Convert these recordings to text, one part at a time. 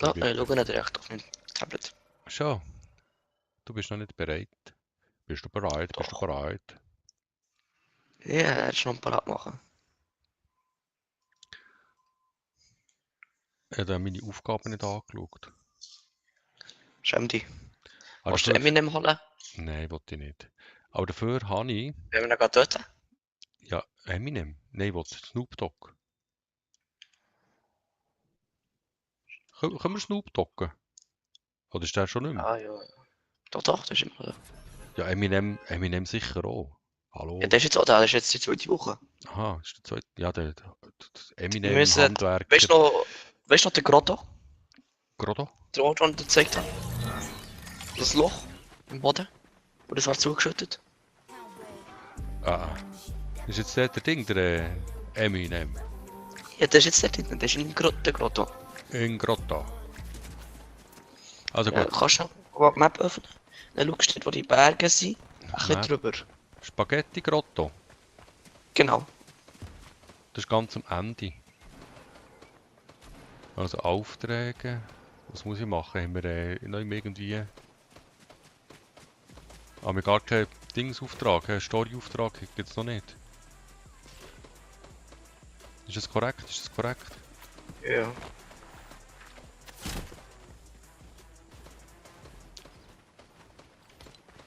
Also, ich schaue nicht direkt auf mein Tablet. schon. Du bist noch nicht bereit. Bist du bereit? Bist du Doch. bereit? Ja, er ist noch parat machen. Ich habe meine Aufgaben nicht angeschaut. Schäm dich. Aber Willst du dafür... Eminem holen? Nein, wollte ich nicht. Aber dafür habe ich... Wenn wir ihn gerade töten? Ja, Eminem. Nein, ich wollte Snoop Dogg. Können wir Snoop Doggen? Oder ist der schon nicht mehr? Ah ja. Doch, das ist immer so. Ja, Eminem sicher auch. Hallo? Ja, der ist jetzt auch da, das ist jetzt die zweite Woche. Aha, ist der zweite... Ja, der Wir Eminem, müssen, Handwerker... weißt du noch den Grotto? Grotto? Den Ort, den ich dir gezeigt habe? Das Loch im Boden? Wo das war zugeschüttet? Ah, ist jetzt der Ding, der Eminem? Ja, der ist jetzt dort hinten, der ist in der Grotto. In Grotto. Also Ja, gut, kannst du die Map öffnen? Dann schaust du, wo die Berge sind. Ein bisschen Map. drüber. Spaghetti Grotto. Genau. Das ist ganz am Ende. Also Aufträge. Was muss ich machen? Haben wir noch irgendwie... Haben wir gar keinen Dingsauftrag, einen Storyauftrag gibt es noch nicht. Ist das korrekt? Ist das korrekt? Ja.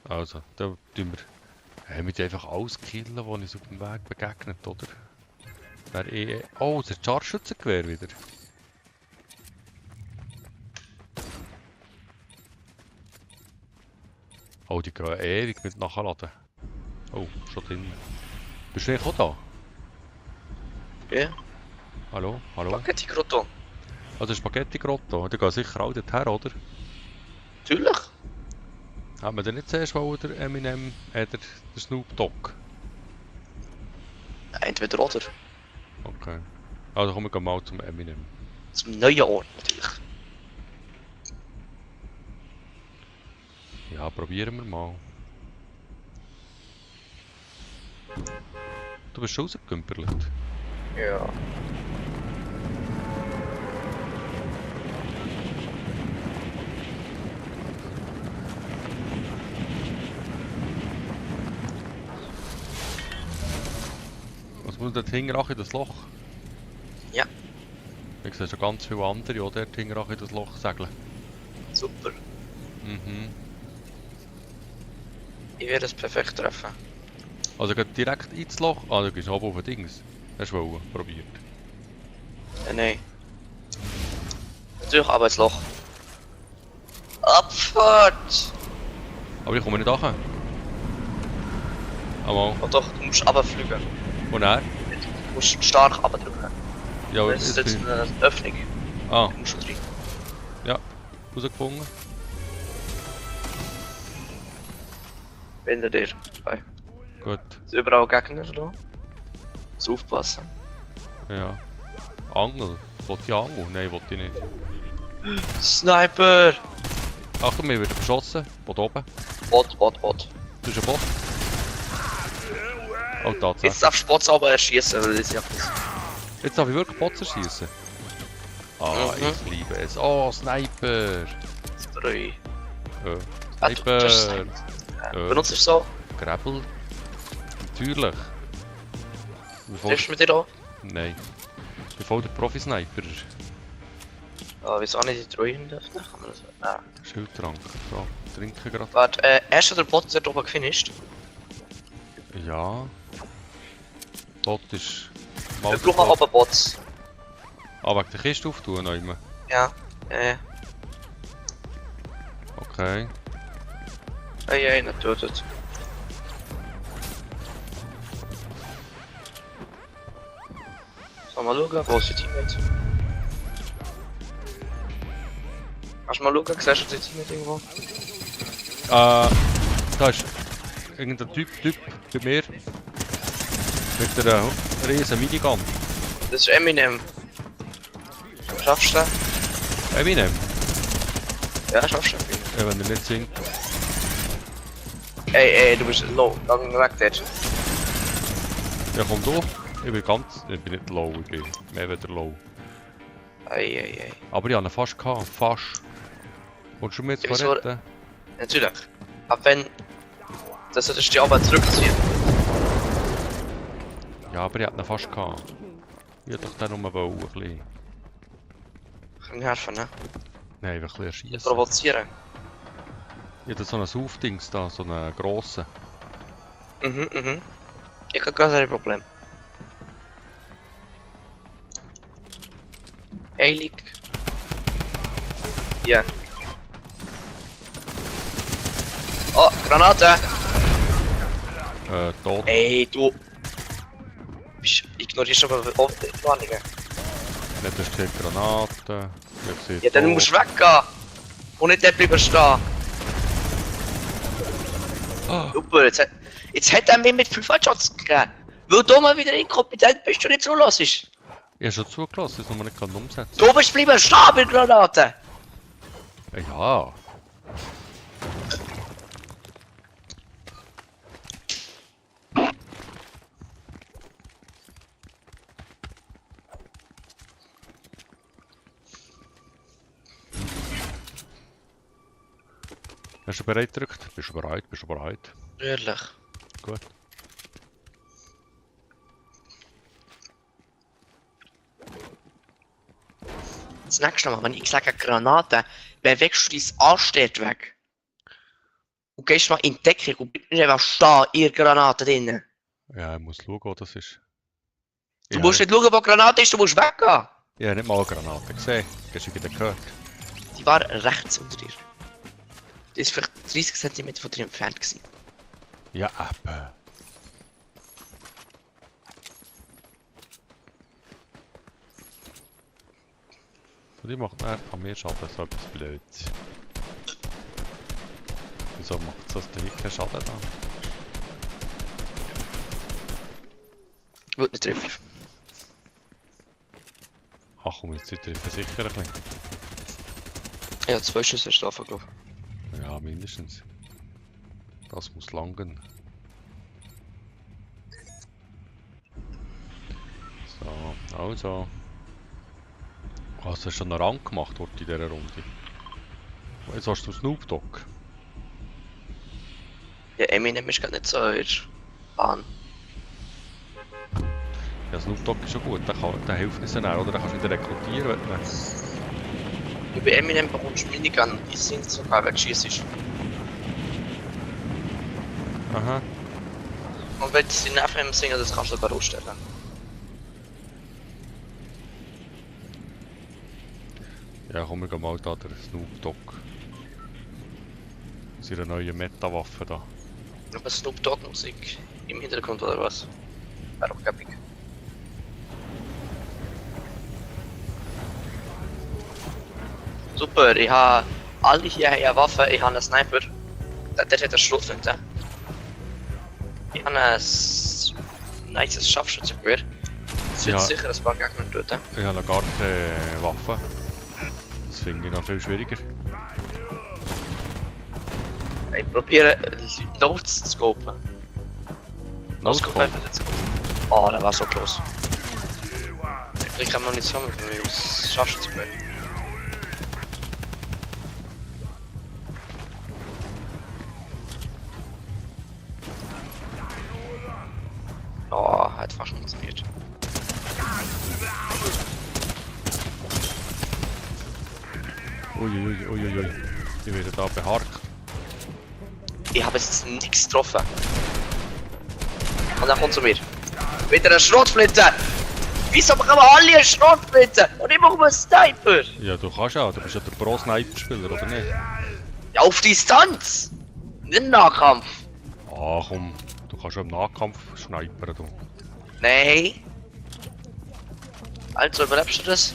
Also, da tun wir... Haben wir die einfach alles killen, die uns auf dem Weg begegnet, oder? Oh, das Scharfschützengewehr wieder. Oh, die gehen ewig mit nachladen. Oh, schon drin. Bist du eigentlich auch da? Ja. Hallo? Hallo? Spaghetti Grotto. Also Spaghetti Grotto, die gehen sicher alle dorthin, oder? Natürlich. Hat man denn nicht zuerst wollen, der Eminem, der Snoop Dogg? Entweder oder. Okay. Also kommen wir mal zum Eminem. Zum neuen Ort natürlich. Ja, probieren wir mal. Du bist schon rausgekümpert. Ja. Was muss dort hinten auch in das Loch? Ja. Ich sehe schon ganz viele andere, die dort hinten auch in das Loch segeln. Super. Mhm. Ich werde es perfekt treffen. Also geht direkt ins Loch? Ah, du gehst oben auf den Dings. Hast du wollen, probiert. Nein. Natürlich aber ins Loch. Abfahrt! Aber ich komme nicht an. Aber Oh doch, du musst runterfliegen. und er? Du musst stark abdrücken. Ja, aber Das ist jetzt eine Öffnung. Ah, Du musst schon rein. ja. Rausgefunden. Hinter dir. Zwei. Gut. Es sind überall Gegner da. Muss aufpassen. Ja. Angel. Wollte ich Angel? Nein, wollte ich nicht. Sniper! Achtung, wir werden beschossen. Von oben. Bot. Das ist ein Bot. Oh, tatsächlich. Jetzt darfst du Bots aber erschießen, weil das ja Jetzt darf ich wirklich Bots schießen. Ah, ich liebe es. Oh, Sniper. 3. Sniper. Benutzt du es so? Gräbel. Natürlich. Triffst du mit dir auch? Nein. Ich bin voll der Profi-Sniper. Ah, wieso nicht die 3 hin dürfen? Kann man das... Ah. Schildtrank. So, trinken gerade. Warte, hast du den Bot dort oben gefinisht? Ja. Bot ist... Wir brauchen aber Bots. Ah, wegen der Kiste auftun noch immer. Ja. Okay. Ey, nicht tötet. So, mal schauen, wo ist die Teammate? Kannst du mal schauen, siehst du die Teammate irgendwo? Da ist irgendein Typ bei mir. Mit einer riesen Minigun. Das ist Eminem. Schaffst du den? Eminem? Ja, schaffst du den. Ja, wenn er nicht singt. Ey, du bist low. Lang weg dort. Ja, komm du. Ich bin nicht low, ich bin mehr wieder low. Ei. Aber ich hatte ihn fast gehabt. Fast. Willst du mir jetzt Ja, wieso? retten? Natürlich. Aber wenn... Das solltest du die Arbeit zurückziehen. Ja, aber ich hatte ihn fast gehabt. Ich hätte doch den nur ein bisschen... Kann ich helfen, ne? Nein, ein bisschen erschießen. Provozieren. Ich hatte so einen Saufdings da, so einen grossen. Mhm. Ich habe gar kein Problem. Heilig. Ja. Oh, Granate! Tot. Ey, du... Ignorierst aber oft die Warnungen. Nicht hast du Granaten. Ja, dann musst du weggehen! Und nicht dort bleiben stehen! Oh. Super, jetzt hat er mir mit 5 Shots gegeben. Weil du mal wieder inkompetent bist und nicht zulässt. Ich habe schon zugelassen, dass ich es noch nicht umsetzen Du bist bleiben stehen bei Granaten! kann. Ja. Hast du bereit gedrückt? Bist du bereit? Bist du bereit? Ehrlich. Gut. Das nächste Mal, wenn ich sage Granate, bewegst du dein Ansteht weg. Und gehst mal in die Deckung und bleibst nicht einfach stehen, ihr Granate drin. Ja, ich muss schauen, wo das ist. Du musst nicht schauen, wo die Granate ist, du musst weggehen. Ich habe nicht mal eine Granate gesehen. Hast du wieder gehört? Die war rechts unter dir. Die ist vielleicht 30 cm von dir entfernt gewesen. Ja, eben. Und die macht dann an mir Schaden, so etwas Blödes. Wieso macht das denn keinen Schaden dann? Wird nicht treffen. Ach komm, jetzt treffe ich sicher ein bisschen. Ja, 2 Schüsse Strafe, glaube ich. Ja, mindestens. Das muss langen. So, also. Hast du schon einen Rang gemacht dort in dieser Runde? Jetzt hast du Snoop Dogg. Ja, Eminem ist gar nicht so in der Bahn. Ja, Snoop Dogg ist schon gut, der hilft uns dann auch, oder? Den kannst du wieder rekrutieren, wenn du... Bei Eminem bekommst du Minigun, die sind sogar, wenn du schießt. Aha. Und wenn du sie nach dem singen, das kannst du sogar ausstellen. Ja, komm, wir gehen mal da der Snoop Dogg. Seine neue Meta-Waffe da. Aber Snoop Dogg Musik im Hintergrund oder was? Wäre auch gäbig. Super, ich habe alle hier eine Waffe, ich habe einen Sniper. Der hat eine Schrotflinte. Ich habe ein nices Scharfschützengewehr. Das wird Ja. sicher ein paar Gegner töten. Ich habe noch gar keine Waffe. Das finde ich noch viel schwieriger. Ich probiere Notes zu scopen. No-Scope? einfach jetzt. Oh, der war so close. Ich kann noch nicht sammeln für mich, das Scharfschützengewehr. Oh, hat fast funktioniert. Uiuiuiui. Ich werde da beharkt. Ich habe jetzt nichts getroffen. Und dann kommt zu mir. Wieder eine Schrotflinte! Wieso machen wir alle eine Schrotflinte? Und ich mache einen Sniper! Ja, du kannst auch. Du bist ja der Pro-Sniper-Spieler, oder nicht? Ja, auf Distanz! Nicht im Nahkampf! Ah, komm. Du kannst schon im Nahkampf snipern, du. Nein! Also, überlebst du das?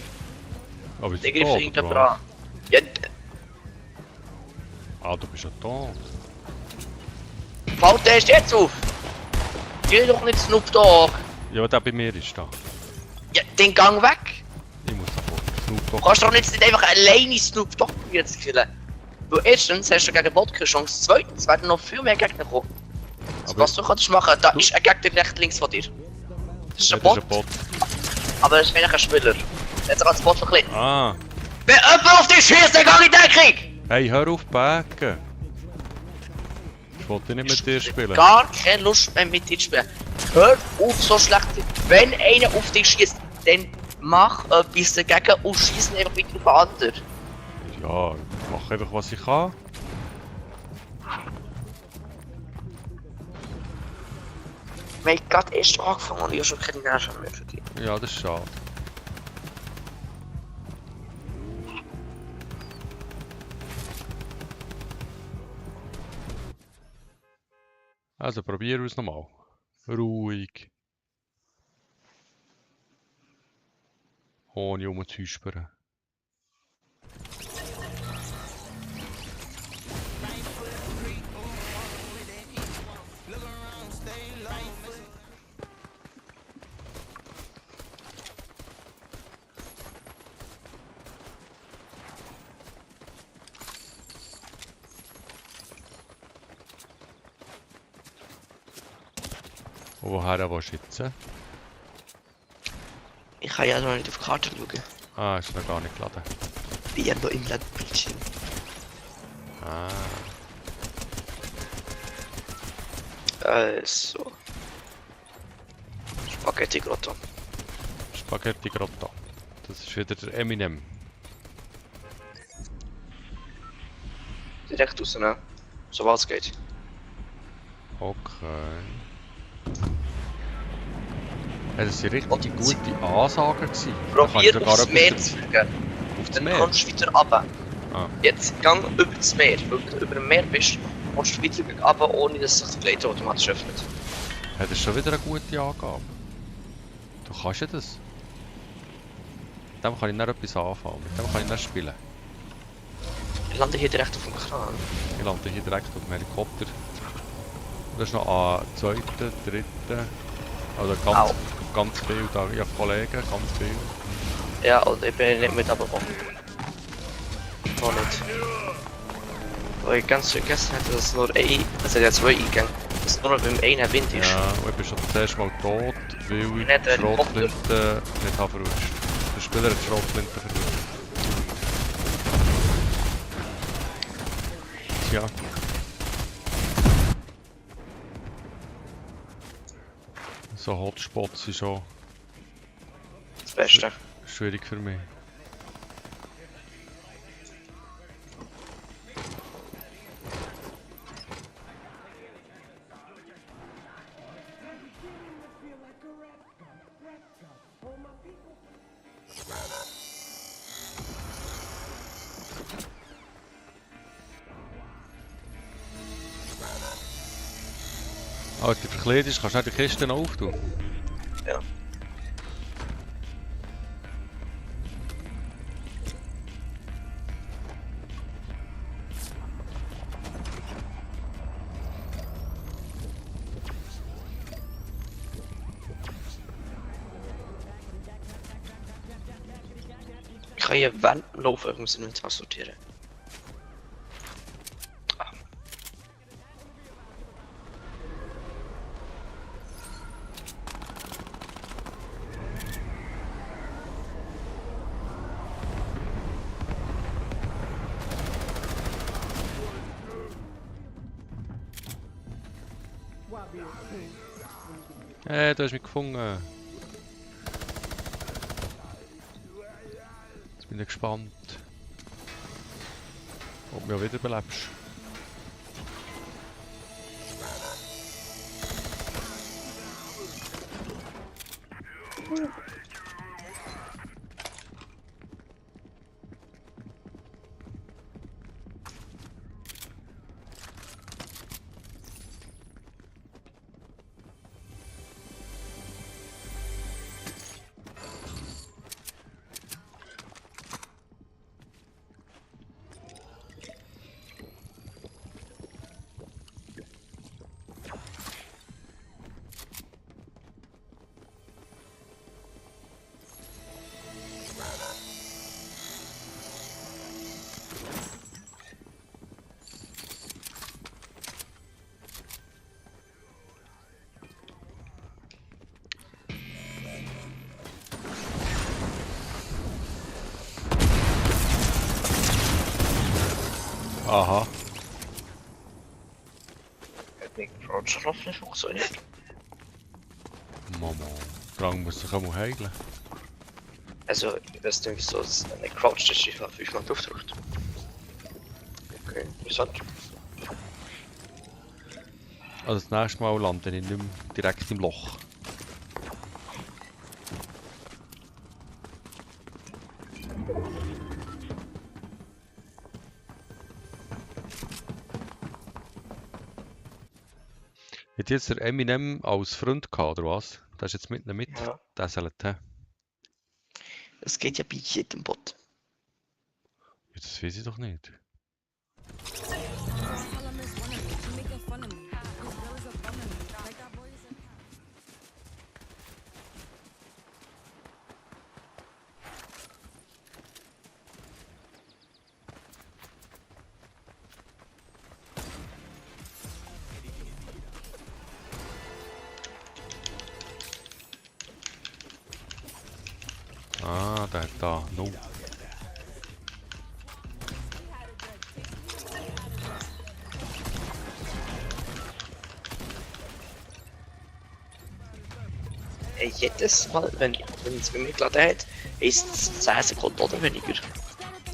Aber ist Der du Griff tot, hängt oder da was? dran. Ja, Ah, du bist ja da. fällt der erst jetzt auf! Geh doch nicht Snoop Dogg! Ja, der bei mir ist da. Ja, den Gang weg! Ich muss sofort Snoop Du Dogg. kannst doch nicht einfach alleine Snoop Dogg jetzt killen. Du erstens hast du gegen Bot keine Chance, zweitens werden noch viel mehr Gegner kommen. Aber Was du kannst machen, da Du- ist ein Gegner rechts links von dir. Das ist ja, ein das Bot, ist ein Bot. aber das ist eigentlich ein Spieler. Jetzt geht das Bottle ein bisschen. Ah. Wenn jemand auf dich schießt, dann geh in Deckung! Hey, hör auf backen! Ich wollte nicht mit dir spielen. Gar keine Lust mehr mit dir zu spielen. Hör auf so schlecht. Wenn einer auf dich schießt, dann mach etwas dagegen und schieß einfach wieder auf den anderen. Ja, ich mache einfach was ich kann. Wir haben gerade erst angefangen und ich habe schon keine Nerven mehr für dich. Ja, das ist schade. Also probieren wir es nochmal. Ruhig. Ohne rumzuspern. Und woher willst du jetzt? Ich kann ja noch nicht auf die Karte schauen. Ah, ist noch gar nicht geladen. Ich bin noch im Bildschirm. Ah. Also. Spaghetti Grotto. Spaghetti Grotto. Das ist wieder der Eminem. Direkt rausnehmen. Sobald es geht. Okay. Ja, das waren richtig Und gute Ansagen gewesen. Probier Da kannst aufs du Meer etwas zu fliegen. aufs Dann Meer? kommst du wieder runter. Ah. Jetzt gang über das Meer. Wenn du über dem Meer bist, kommst du wieder runter, ohne dass sich die Gleiter automatisch öffnet. Ja, das ist schon wieder eine gute Angabe. Du kannst ja das. Mit dem kann ich nicht etwas anfangen. Mit dem kann ich nicht spielen. Ich lande hier direkt auf dem Kran. Ich lande hier direkt auf dem Helikopter. Das ist noch an zweiten, dritten. Also ganz viel da. Ich habe Kollegen, ganz viel. Ja, und ich bin nicht mit abgekommen. Noch nicht. Weil ich ganz vergessen hatte, dass es nur es hat ja zwei Eingänge, dass es nur beim einen Wind ist. Ja, und ich bin schon das erste Mal tot, weil ich Nicht die der Schrotflinte nicht habe verrutscht. Der Spieler hat die Schrotflinte verrutscht. Tja. So Hotspots sind schon Das Beste. schwierig für mich. Als du verkleidet bist, kannst du nicht die Kiste noch auftun. Ja. Ich kann hier Wände laufen, ich muss Inventar sortieren. Hey, du hast mich gefunden. Jetzt bin ich gespannt, ob du mich auch wiederbelebst. Aha. Hat nicht Frauenschlaf nicht funktioniert. Mama. Drang muss sich auch mal heilen. Also, ich weiß nicht, wieso es nicht crouched ist, ich habe 5-mal draufgedrückt. Okay, interessant. Also das nächste Mal lande ich nicht mehr direkt im Loch. Hat jetzt der Eminem als Freund gehabt, oder was? Der ist jetzt mitten mit. Ja. Der soll hä? Das geht ja bei jedem Bot. Ja, das weiß ich doch nicht. Ah, der hat da. No. Ey, jedes Mal, wenn es bei mir geladen hat, ist es 10 Sekunden oder weniger. Ich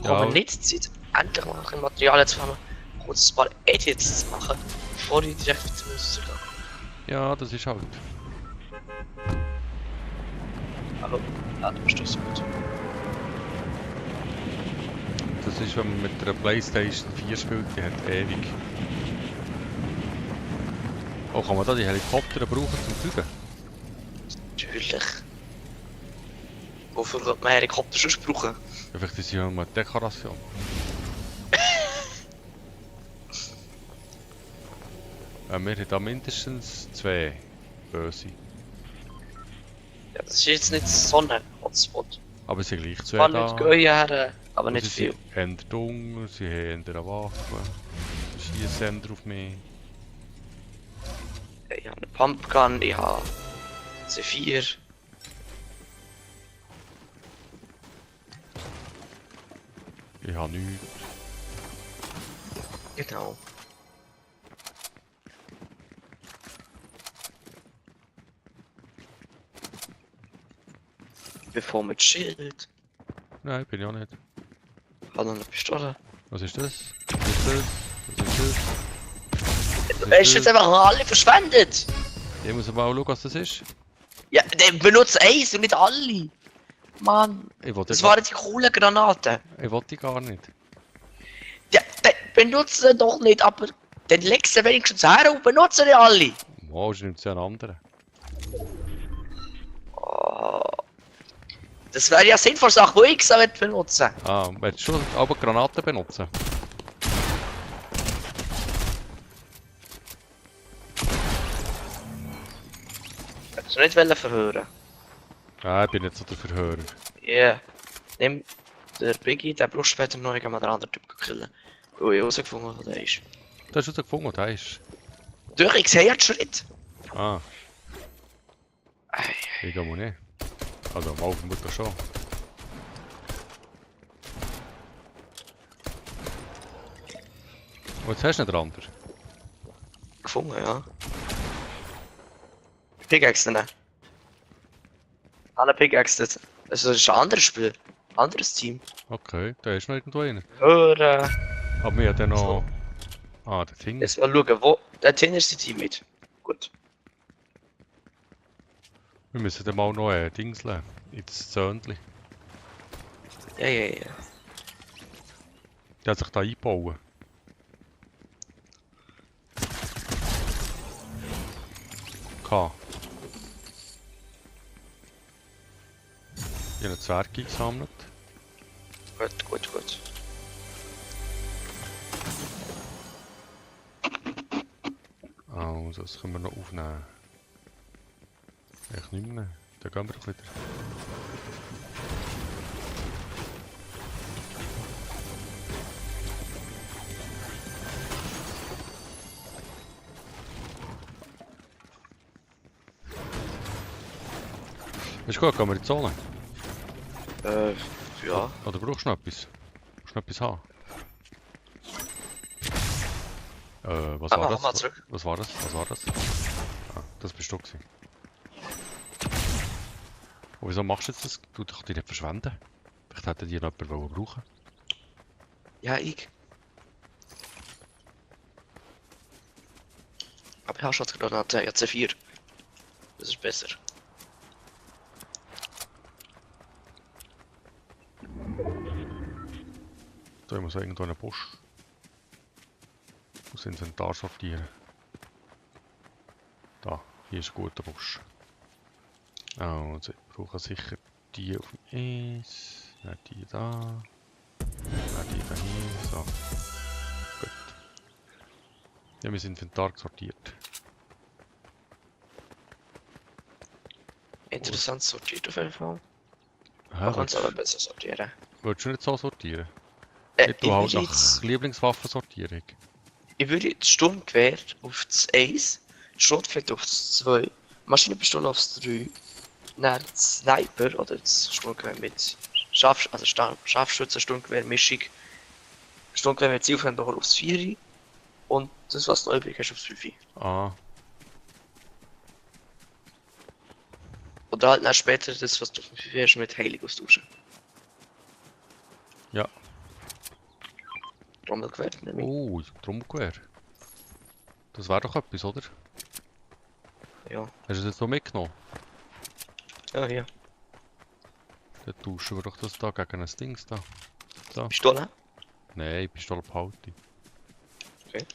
Ja. habe nicht Zeit, endlich mal ein Material zu haben, kurz ein paar Edits zu machen, bevor ich direkt wieder rausgehe. Ja, das ist halt. Aber, ja, du bist doch so gut. Das ist, wenn man mit einer Playstation 4 spielt, die hat ewig. Oh, kann man da die Helikopter brauchen zum Fliegen? Natürlich. Wofür wird man Helikopter schon brauchen? Ja, vielleicht ist ja mal eine Dekoration. Wir haben da mindestens 2 böse. Ja, das ist jetzt nicht so ein Hotspot. Aber es sind gleich 2 Paar da. Leute gehen her, aber nicht sie viel. sind eher dumm, sie haben eher eine Waffe. Schießen auf mich. Ich habe eine Pumpgun, ich habe C4. Ich habe nichts. Genau. Bevor mit Schild. Nein, bin ich auch nicht. Hat noch eine Pistole. Was ist das? Was ist das? Was ist das? Du hast jetzt einfach alle verschwendet! Ich muss aber auch schauen, was das ist. Ja, der benutzt eins und nicht alle! Mann, Ich wollte das waren die coolen Granaten. Ich wollte gar nicht. Ja, der benutzt sie doch nicht, aber dann legst du wenigstens her und benutzt sie alle! Wow, ist nicht so ein anderer. Oh. Das wäre ja sinnvoll, Sachen, die ich so benutzen. Ah, willst du schon aber Granaten benutzen? Hättest du nicht wollen verhören? Ah, ich bin nicht so der Verhörer. Ja. Yeah. Nimm der Biggie, der braucht später noch den anderen Typ killen. Weil ich herausgefunden habe, wo der ist. Du hast herausgefunden, wo der ist. Durch, ich sehe jetzt Schritt. Ah, Ei, ich glaube nicht. Also, mal vermutlich schon. Und jetzt hast du nicht den anderen. gefunden, ja. Pickaxe nehmen. Alle Pickaxe. Also, das ist ein anderes Spiel. Anderes Team. Okay, da ist noch irgendwo einer. Hören. Aber wir haben dann noch... So. Ah, der Ding. Jetzt mal schauen, wo. Der Tin ist die Teammate. Gut. Wir müssen dann mal noch Dingseln. Ins Zöndli. Ja, ja, ja. Der hat sich da eingebaut. K. Ich habe einen Zwerg eingesammelt. Gut, gut, gut. Also, das können wir noch aufnehmen. Echt nicht mehr. Dann gehen wir doch wieder. Ist gut, gehen wir in die Zone. Ja. Oder brauchst du noch etwas? Brauchst du noch etwas haben? Was Aber war komm mal das? zurück. Was war das? Was war das? Ah, das bist du gewesen. Und wieso machst du jetzt das? Du dich nicht verschwenden. Vielleicht hätte die noch jemand brauchen. Ja, ich. Aber ich habe schon die Granate, ja C4. Das ist besser. So, ich muss irgendwo einen Busch aus Inventar sortieren. Da, hier ist ein guter Busch. Also, ich brauche sicher die auf dem Eis. Dann die da. Dann die da hier. So. Gut. Ich habe mein Inventar sortiert. Interessant sortiert auf jeden Fall. Hä, Man kann es aber besser sortieren. willst du nicht so sortieren? Ich Ich tue halt würde nach jetzt... Lieblingswaffensortierung. Ich würde das Sturmgewehr auf das 1, das Schrotflinte auf das 2, Maschinenpistole auf das 3, dann das Sniper oder das Sturmgewehr mit Scharfschützen, Sturmgewehr, Mischung, Sturmgewehr mit Zielfernrohr aufs 4 und das, was du übrig hast, aufs 5. Ah, Oder halt dann später das, was du auf dem 5 hast, mit Heilung austauschen. ja. Trommelgewehr, nämlich. Oh, Trommelgewehr. Das wäre doch etwas, oder? Ja. Hast du es jetzt noch mitgenommen? Ja, hier. Dann tauschen wir doch das da gegen ein Dings da. So. Pistole. Nein, Pistole behalte ich. Okay.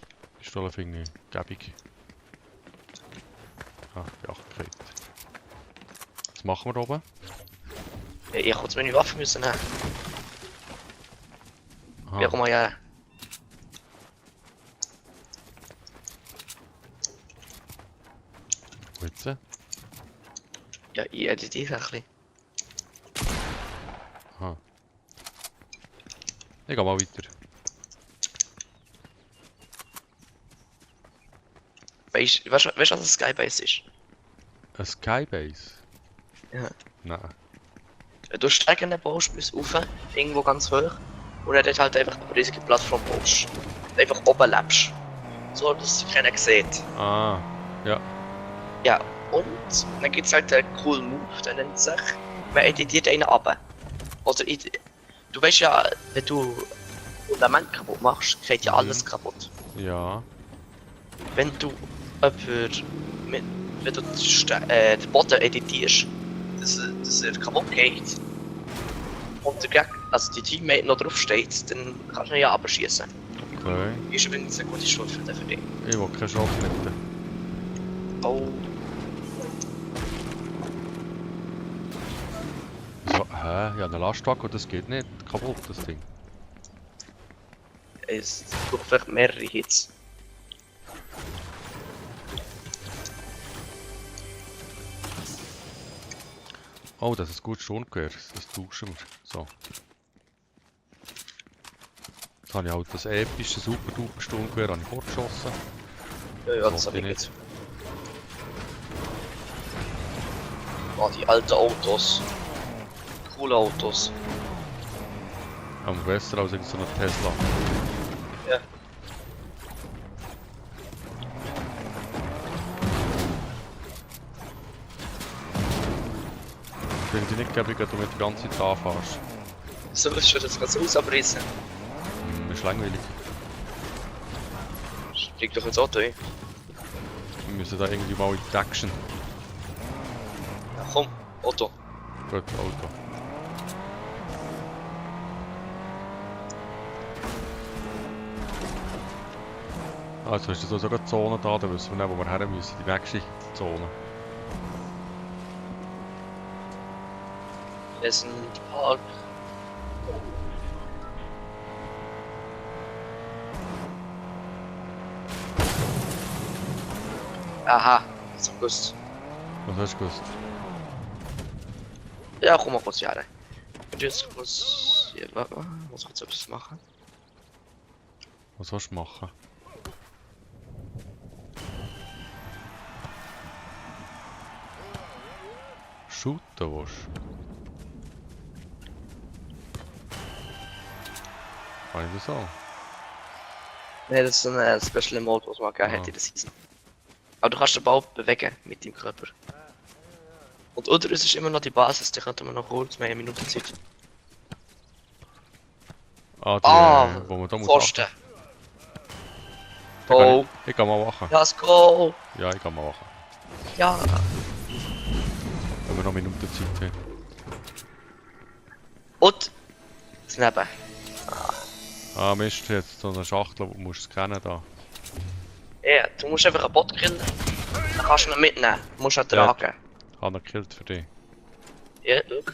Pistole finde ich gäbig. Ah, Beachtlichkeit. Was machen wir oben? Ja, ich hätte meine Waffe müssen nehmen. Aha. Ja, komm mal her. Wo jetzt? Ja, ich editiere ein bisschen. Aha. Ich geh mal weiter. Weißt du, was ein Skybase ist? Ein Skybase? Ja. Nein. Wenn du Steigen baust bis rauf, irgendwo ganz hoch, und dann dort halt einfach eine riesige Plattform baust. Und einfach oben lebst. So, dass sie keiner sieht. Ah, ja. Ja, und dann gibt es halt einen coolen Move, der nennt sich, man editiert einen ab. Oder du weißt ja, wenn du Fundament kaputt machst, geht ja Mhm. alles kaputt. Ja. Wenn du wenn du den Boden editierst, dass er kaputt geht und der Gegner, also die Teammate noch drauf steht, dann kannst du ihn ja abschießen. Okay. Ist übrigens eine gute Stunde für dich. Ich will keinen Schrott mit. Oh, So, hä? Ja, eine Lastwagen und das geht nicht. Kaputt, das Ding. es braucht vielleicht mehrere Hits. Oh, das ist gut Sturmgewehr. Das tauschen wir. So. Jetzt habe ich halt das epische super duper Sturmgewehr an fortgeschossen. Ja, So, das hab ich die nicht. Oh, die alten Autos. Coole Autos. Aber besser als irgendein so ein Tesla. Ja. Ich finde die nicht gäbig, wenn du mit der ganzen Zeit anfährst. So ist schon das ganze Haus abrissen. Ist langweilig. Steig doch ins Auto ein. Wir müssen da irgendwie mal in die Action. Ja, komm, Auto. Gut, Auto. Also ist das so sogar die Zone da, dann wissen wir nicht, wo wir her müssen. Die nächste Zone. Pleasant Park. Aha, jetzt hab ich gewusst. Was hast du gewusst? Ja, komm mal kurz her. Und jetzt muss ich jetzt etwas machen. Was willst du machen? Shooten willst du? Kann ich das auch? Ne, das ist so ein Special Mode, was man gegeben hat in der Season. Aber du kannst den Ball bewegen mit deinem Körper. Und unter uns ist immer noch die Basis, die könnten wir noch kurz mehr eine Minute Zeit. Ah, die, wo man da muss Pfosten. machen. Da kann Go. ich kann mal machen. Let's go. Ja, ich kann mal machen. Ja. Wenn wir noch Minuten Zeit haben. Und das Neben. Ah, Mist, jetzt so eine Schachtel, wo du musst scannen da. Ja, du musst einfach einen Bot killen. Dann kannst du ihn mitnehmen. Du musst ihn tragen. Habe ich gekillt für dich. Ja, schau.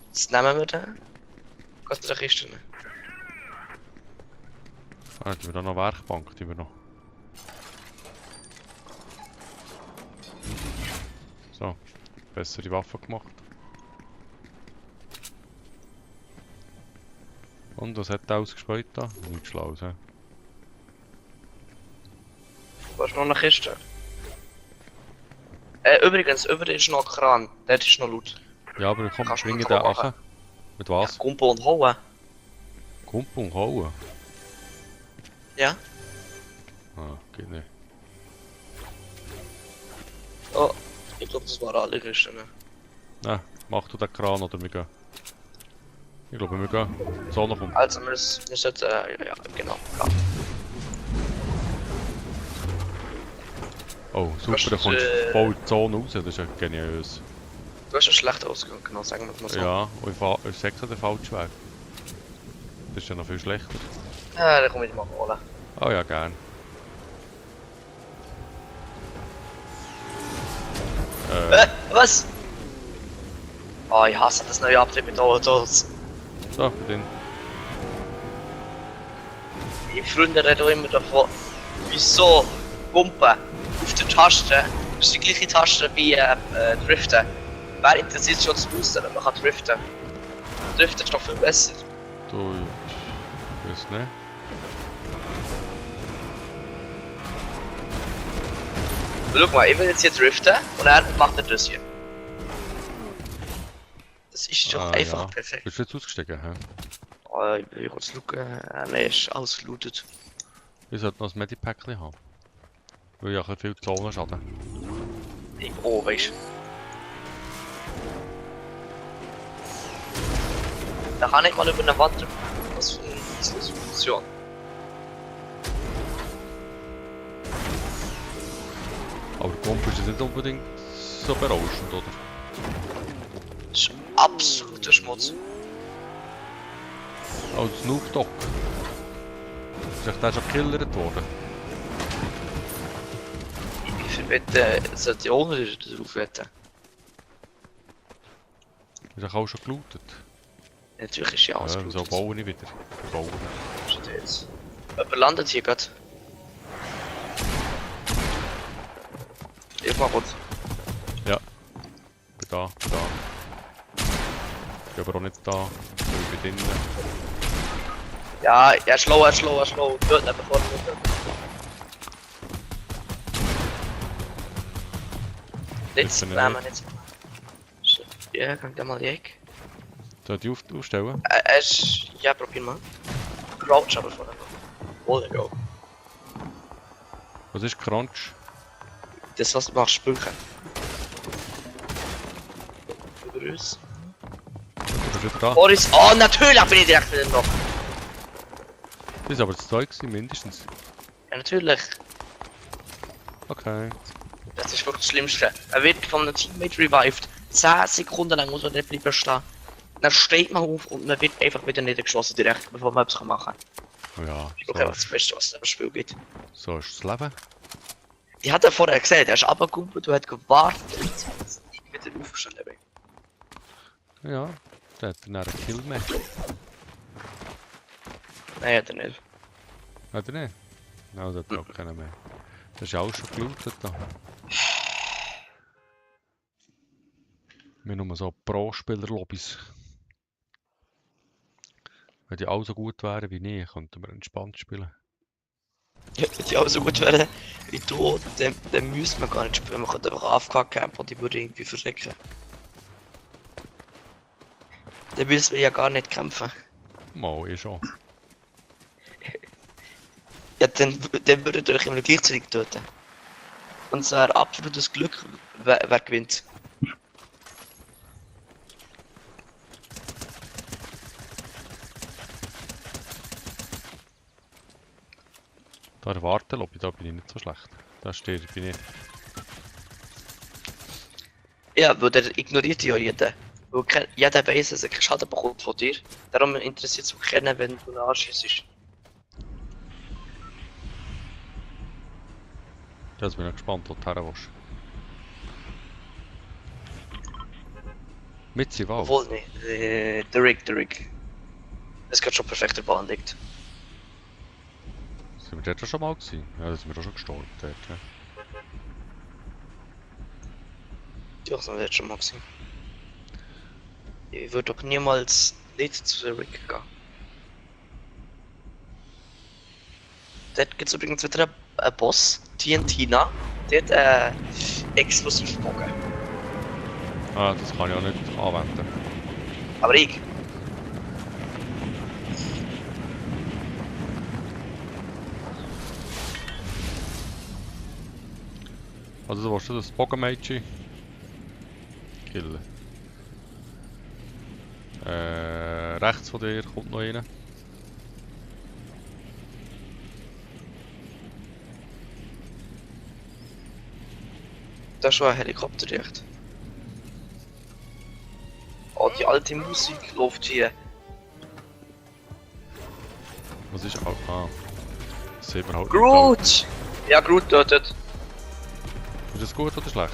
Jetzt nehmen wir den. Kannst du den Kiste nehmen. Ah, die wir da noch Werkbank, die wir noch. So, bessere Waffe gemacht. Und was hat der ausgespäut da? Nichts Schlaues, hä? Du hast noch eine Kiste. Übrigens, über ist noch ein Kran. Dort ist noch laut. Ja, aber komm, Kannst du bringe mit den Kran machen? an. Mit was? Kumpel und Hauen. Kumpel und Hauen? Ja. Ah, geht nicht. Oh, ich glaube, das waren alle Kisten. Nein, mach du den Kran oder wir gehen. Ich glaube, wir gehen. Die Sonne kommt. Also, wir sollten, ja, genau. Ja. Oh, super, Kannst da du, kommst du voll in die Zone raus, das ist ja geniös. Du hast ja schlecht ausgegangen, genau, sagen wir es mal so. Ja, und ich sage den falschen Weg. Das ist ja noch viel schlechter. Ja, dann komme ich mal holen. Oh ja, gern. Was? Oh, ich hasse das neue Update mit Autos. So, bei denen. Die Freunde reden immer davon, wieso Pumpen auf der Taste, das ist die gleiche Taste wie Driften. Wer interessiert schon das Booster, wenn man kann driften? Driften ist doch viel besser. Du, ich weiß nicht. Schau mal, ich will jetzt hier driften und er macht er das hier. Das ist doch einfach ja. perfekt. Bist du jetzt ausgestiegen, hä? Oh, ich will kurz schauen. Nein, ist alles gelootet. Ich sollte noch ein Medipackchen haben. Weil ich habe viel Zonenschaden. Oh, weißt du. Da kann ich mal über eine Wand drücken. Was für eine Situation. Aber der Kumpel ist jetzt nicht unbedingt so berauschend, oder? Das ist absoluter Schmutz. Oh, der Snoop Dogg. Ist echt der schon gekillert worden? Ich wette, sollte die Owner drauf wetten. Ist auch schon gelootet? Natürlich ist ja alles Ja, so gelootet. bauen ich wieder. Bauen. Steht jetzt. Jemand landet hier gerade. Ich mach kurz. Ja. Bin da, bin da. Ich bin aber auch nicht da. Ich bin drinnen. Ja, er ist slow, er ist slow, er ist slow. Dort nicht bevor er Jetzt bin ich nehmen wir jetzt. Ja, kann ich mal weg. Soll ich die aufstellen? Er ist. Ja, probier mal. Crouch aber vorher noch. Oh, there go. Was ist Crunch? Das was du machst, Spülchen. Über uns. Du bist wieder da. Boris, oh, natürlich bin ich direkt wieder noch. Das ist aber das Zeug gewesen, mindestens. Ja, natürlich. Okay. Das ist wirklich das Schlimmste. Er wird von einem Teammate revived. 10 Sekunden lang muss er dort bleiben stehen. Dann steht man auf und man wird einfach wieder niedergeschossen direkt, bevor man etwas machen kann. Ja, Das ist einfach das Beste, was es im Spiel gibt. so ist das Leben. Ich hatte vorher gesagt, er ist runtergekumpelt und hat gewartet, bis ich wieder aufgestanden bin. Ja, der hat dann einen Kill mehr. Nein, hat er nicht. Hat er nicht? Nein, der hat auch keinen mehr. Das ist auch schon gelootet da. Wir haben nur so Pro-Spieler-Lobbys. Wenn die alle so gut wären wie ich, könnten wir entspannt spielen. Ja, wenn die auch so gut wären wie du, dann müsste man gar nicht spielen. Man könnte einfach AFK-Camp und die würde irgendwie verrecken. Dann müssen wir ja gar nicht kämpfen. Mal, ich schon. Ja, dann würdet ihr euch immer gleichzeitig töten. Und es wäre absolutes Glück, wer gewinnt. Da der Wartelobby, da bin ich nicht so schlecht. Da stehe ich, bin ich. Ja, weil der ignoriert ja jeden. Weil jeder weiss, dass er keinen Schaden bekommt von dir. Darum interessiert es auch keinen, wenn du ihn anschießt. Jetzt bin ich gespannt, wo du her willst. Mit sie Wald? Obwohl, nee, der Rig. Es geht schon perfekt der Bahn liegt. Sind wir dort schon mal gewesen? Ja, da sind wir auch schon gestorben dort. Ja. Ja, sind wir jetzt schon mal gesehen. Ich würde doch niemals nicht zu der Rig gehen. Dort gibt es übrigens wieder einen Boss, TNTina. Der hat Explosivbogen. Ah, das kann ich auch nicht anwenden. Aber ich. Also du willst das Bogenmädchen killen. Rechts von dir kommt noch einer. Da ist schon ein Helikopter dicht. Oh, die alte Musik läuft hier. Was ist auch? Ah. Das sieht man halt nicht. Groot! Ja, Groot tötet. Ist das gut oder schlecht?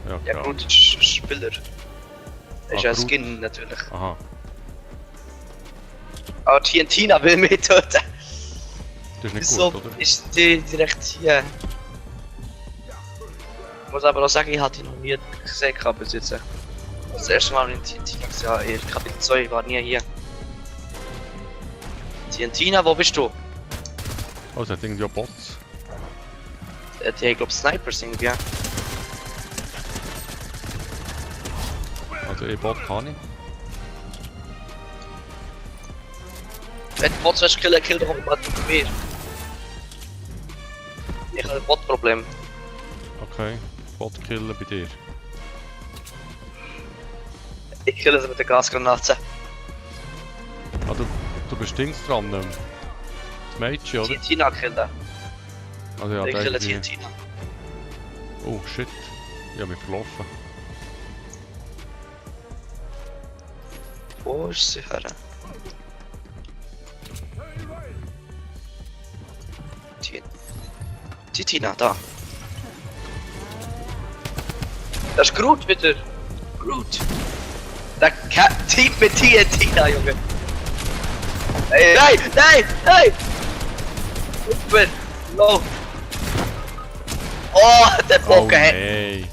Ja, Ja, klar. Groot ist Spieler. Er ist Ah, ein Groot. Skin natürlich. Aha. Aber TNTina will mich töten. Das ist nicht Wieso gut, oder? ist die direkt hier? Ich muss aber auch sagen, ich hatte die noch nie gesehen bis jetzt. Das erste Mal in TNTina gesehen, in Kapitel 2 war nie hier. TNTina, wo bist du? Oh, es hat irgendwie auch Bots. Die haben, glaub Snipers irgendwie. Also E-Bot kann ich. Wenn du Bots willst killen, kill doch mal mit mir. Ich habe ein Bot-Problem. Okay. Bot killen bei dir. Ich kille sie mit der Gasgranate. Ah, du bist Dings dran. Das Mädchen, oder? TNTina killen. Also ja, Ich der kille irgendwie- TNTina. Oh shit. Ich hab mich verlaufen. Wo ist sie her? TNTina, da. Das ist Groot wieder. Groot. Der Team mit TNTina, Junge. Hey, nein! Super. No. Oh, der Oh Bogen. nein.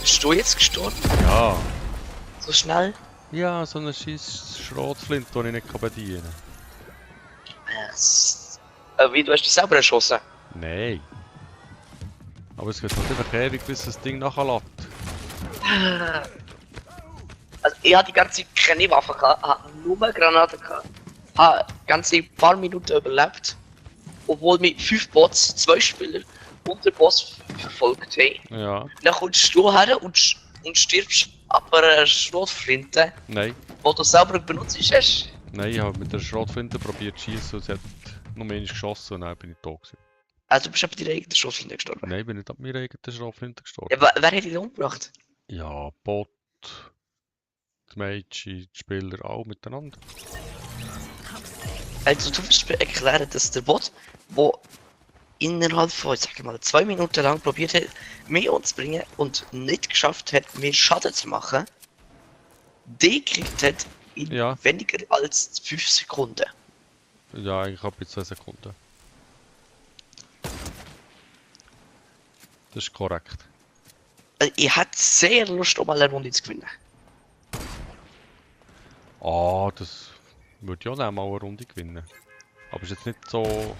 Bist du jetzt gestorben? Ja. So schnell? Ja, so eine scheiß Schrotflinte, die ich nicht bedienen kann. Wie, du hast dich selber erschossen? Nein. Aber es geht halt einfach ewig, bis das Ding nachlässt. Also ich hatte die ganze Zeit keine Waffe gehabt, hatte nur Granaten gehabt. Habe ganze paar Minuten überlebt. Obwohl mit 5 Bots, 2 Spieler und der Boss verfolgt haben. Ja. Dann kommst du her und stirbst aber eine Schrotflinte, Nein. die du selber benutzt hast. Nein, ich habe mit der Schrotflinte probiert zu schießen und sie hat noch mehr geschossen und dann bin ich tot gewesen. Also du bist aber deiner eigenen Schrotflinte gestorben. Nein, ich bin nicht ab meiner eigenen Schrotflinte gestorben. Ja, wer hat dich denn umgebracht? Ja, Bot, die Mädchen, die Spieler, auch miteinander. Also du willst mir erklären, dass der Bot, der innerhalb von, sag ich mal, 2 Minuten lang probiert hat, mich umzubringen und nicht geschafft hat, mir Schaden zu machen, die gekriegt hat in Ja. weniger als 5 Sekunden. Ja, eigentlich ab in 2 Sekunden. Das ist korrekt. Also, ich hätte sehr Lust, um mal eine Runde zu gewinnen. Ah, das würde ich auch noch mal eine Runde gewinnen. Aber ist jetzt nicht so...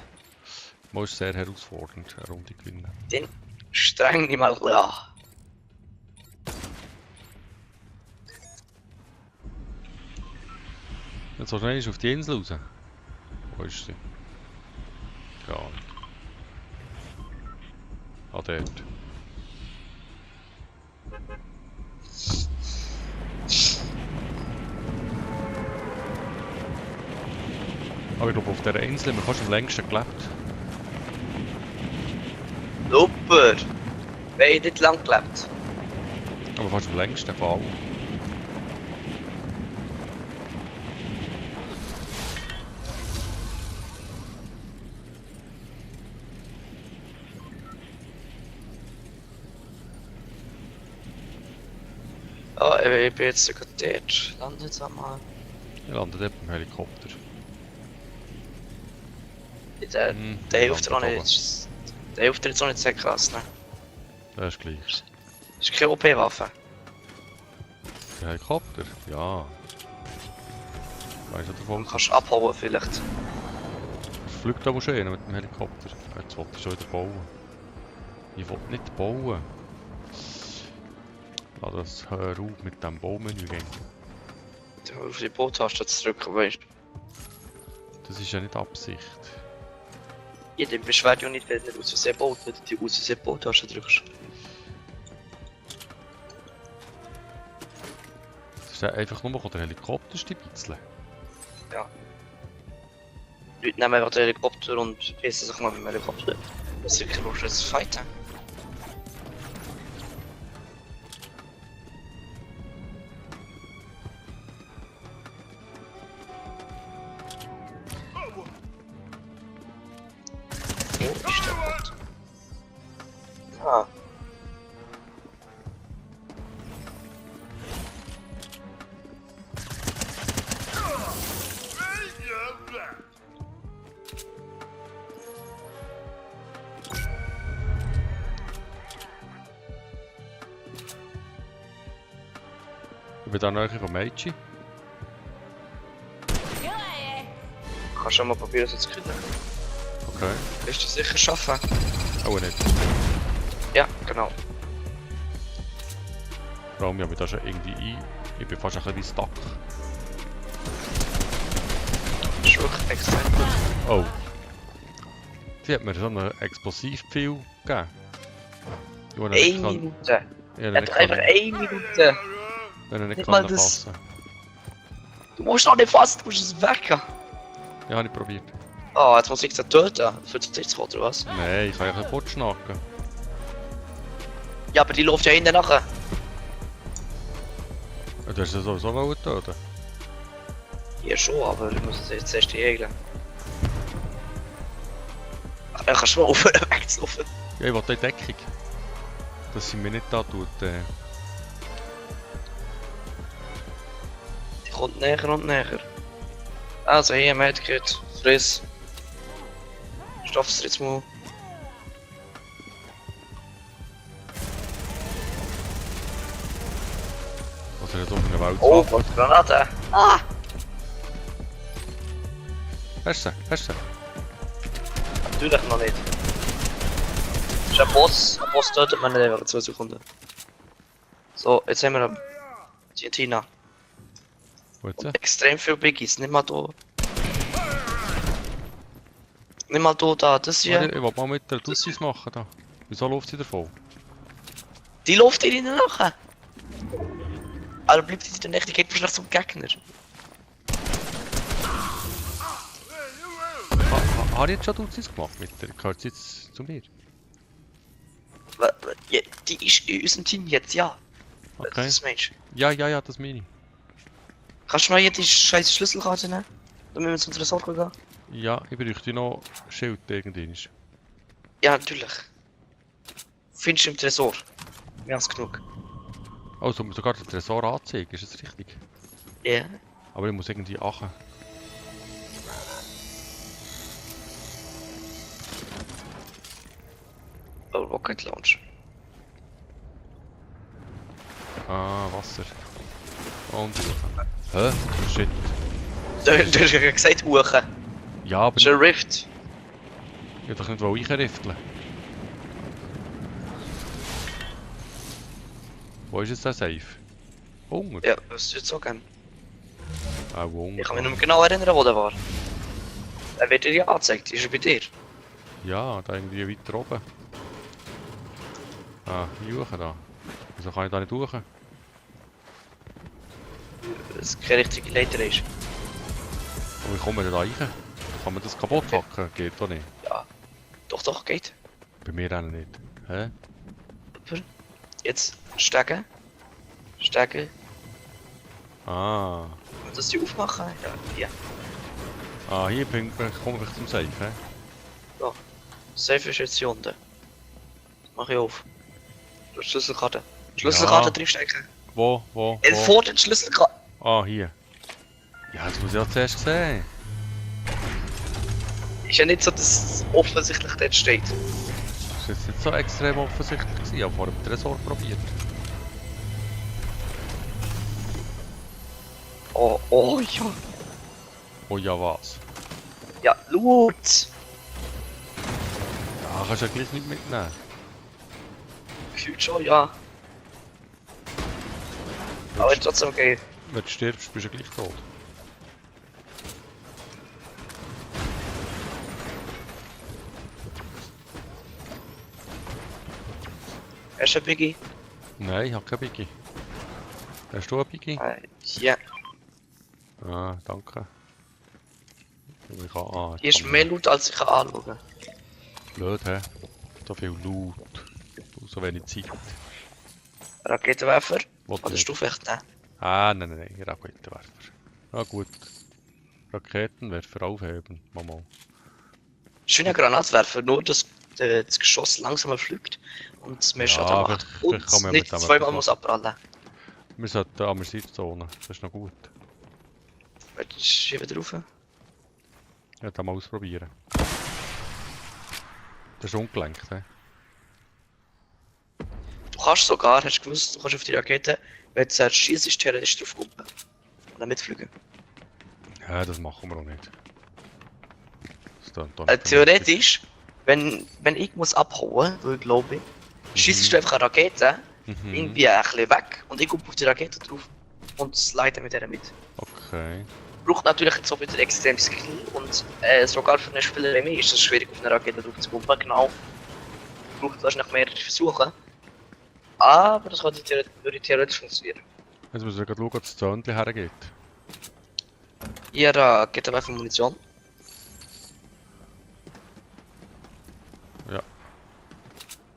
Mal ist sehr herausfordernd, eine Runde gewinnen. Den streng dich mal ein bisschen an. Jetzt so schnell ist auf die Insel raus. Wo ist sie? Keine Ahnung. Ah, dort. Aber ich glaube, auf dieser Insel haben wir fast am längsten gelebt. Super! Wir haben nicht lang gelebt. Aber fast am längsten Fall. Ah, ich bin jetzt sogar dort. Lande jetzt einmal. Ich lande dort beim Helikopter. Der wir hilft dir auch landen nicht. Der hilft dir jetzt auch nicht sehr krass, ne? Das ist gleich. Das ist keine OP-Waffe. Der Helikopter? Ja. Weißt du davon? Du kannst abhauen vielleicht. Es fliegt aber schön mit dem Helikopter. Jetzt wollte ich schon wieder bauen. Ich will nicht bauen. Lass das hör auf mit dem Baumenü gehen. Du auf die Boot-Taste zu drücken, weißt du? Das ist ja nicht Absicht. Ja, dann beschwert ja nicht, wenn du aus Versehen Boot, wenn du die aus Versehen Boot-Taste drückst. Das ist ja einfach nur der Helikopter stibitzeln. Ja. Leute nehmen einfach den Helikopter und pissen sich mal mit dem Helikopter. Das ist wirklich bloß das Fighten. Wo ist der Bot? Ah. Ich bin da näher von Meiji. Kannst du mal probieren, so zu kriegen. Okay. Wirst du sicher schaffen? Auch nicht. Ja, genau. Vor allem, ich habe mich da schon irgendwie ein. Ich bin fast ein bisschen stuck. Das ist wirklich extrem gut. Oh. Die hat mir so einen Explosivpfeil gegeben. Ich wollte ihn 1 nicht Minute. Ich Er wollte ihn hat einfach 1 Minute. nicht nicht mal das- fassen. Du musst noch nicht fassen, du musst es wecken. Ja, habe ich probiert. Ah, jetzt muss ich den töten. Für den Tisch oder was? Nein, ich kann ja ein bisschen schnacken. Ja, aber die läuft ja hinten nachher. Ja, du hast ja sowieso wollen töten. Ja schon, aber ich muss jetzt erst die Egel. Ach, dann kannst du mal aufhören wegzulaufen. Ja, ich wollte in Deckung. Dass sie mir nicht da tut. Die kommt näher und näher. Also hier, Medkit, friss. Stopf's jetzt mal. Was er jetzt auf einer Welt Oh, hat. was Granate! Ah! Hast du sie? Hast du sie? Natürlich noch nicht. Das ist ein Boss. Ein Boss tötet man nicht einfach in 2 Sekunden. So, jetzt haben wir eine Tina. Wo jetzt? Extrem viel Biggies, nimm mal da. Nimm mal da, das hier. Warte, ich will mal mit der Dussis machen da. Wieso läuft sie davon? Die läuft dir innen nachher. Aber bleibt sie dann echt, die geht vielleicht zum Gegner. Habe ich jetzt schon Dussis gemacht mit der? Gehört sie jetzt zu mir? Ja, die ist in unserem Team jetzt, ja. Okay. Das meinst du? Ja, das meine ich. Kannst du mal hier die scheiß Schlüsselkarte nehmen? Dann müssen wir zu unserer Sorge gehen. Ja, ich bräuchte noch Schild irgendwann. Ja, natürlich. Findest du im Tresor. Wir haben es genug. Also, muss sogar den Tresor anzeigen, ist das richtig? Ja. Aber ich muss irgendwie achen. Oh, Rocket Launch. Ah, Wasser. Und Hä? Shit. Du hast ja gesagt, Uche. Ja, aber Das ist ein Rift. ich will doch nicht reinrifteln. Wo ist jetzt der Safe? Hunger? Ja, was du jetzt so gern? Auch Hunger. Ich kann mich nicht mehr genau erinnern, wo der war. Er wird dir ja angezeigt, ist er bei dir? Ja, da irgendwie weiter oben. Ah, hier hoch da. Wieso kann ich da nicht hoch? Weil es keine richtige Leiter ist. Und wie kommen wir da rein? Kann man das kaputt hacken? Geht doch nicht. Ja. Doch, geht. Bei mir auch nicht. Hä? Super. Jetzt steigen. Steigen. Ah. Und das die aufmachen? Ja, hier. Ah, hier komme ich zum Safe, hä? Ja. Safe ist jetzt hier unten. Mach ich auf. Du hast Schlüsselkarte. Schlüsselkarte drinstecken. Wo? Vor den Schlüsselkarte. Ah, hier. Ja, das muss ich ja zuerst sehen. Ist ja nicht so, dass es offensichtlich dort steht. Das war jetzt nicht so extrem offensichtlich gewesen. Ich habe vorher mit Tresor probiert. Oh ja. Oh ja, was? Ja, Loot. Ja, kannst du ja gleich nicht mitnehmen. Gefühlt schon, ja. Aber ist trotzdem okay. Wenn du stirbst, bist du ja gleich tot. Hast du ein Biggie? Nein, ich habe kein Biggie. Hast du ein Biggie? Ja. Ah, danke. Ich kann, Hier ist mehr Loot, als ich kann anschauen kann. Blöd, hä? So viel Loot. So wenig Zeit. Raketenwerfer? Wollte Oder nicht. Stufe nehmen? Ah, nein, Raketenwerfer. Ah, gut. Raketenwerfer aufheben. Mal. Schöner Granatwerfer, nur dass das Geschoss langsamer fliegt und mehr Schaden Ja, macht. vielleicht kann man Und mit nicht dem zweimal etwas muss abprallen. Wir sollten an der Seitenzone. Das ist noch gut. Willst du hier wieder rauf? Ja, das mal ausprobieren. Das ist ungelenkt, hä? Du kannst sogar, hast du gewusst, du kannst auf die Rakete, wenn du zuerst schießt, theoretisch drauf kommen. Und dann mitfliegen. Ja, das machen wir noch nicht. Das klingt doch nicht Theoretisch, wenn ich muss abhauen, weil ich glaube, schießt du einfach eine Rakete Mhm. irgendwie ein bisschen weg und ich komme auf die Rakete drauf und slide mit der mit. Okay. Braucht natürlich jetzt auch wieder extrem Skill und sogar für einen Spieler wie mich ist es schwierig auf eine Rakete drauf zu kommen, genau. Braucht wahrscheinlich mehrere Versuche. Aber das würde theoretisch funktionieren. Jetzt müssen wir gerade schauen, dass das Zöndchen hergeht. Hier geht aber einfach Munition.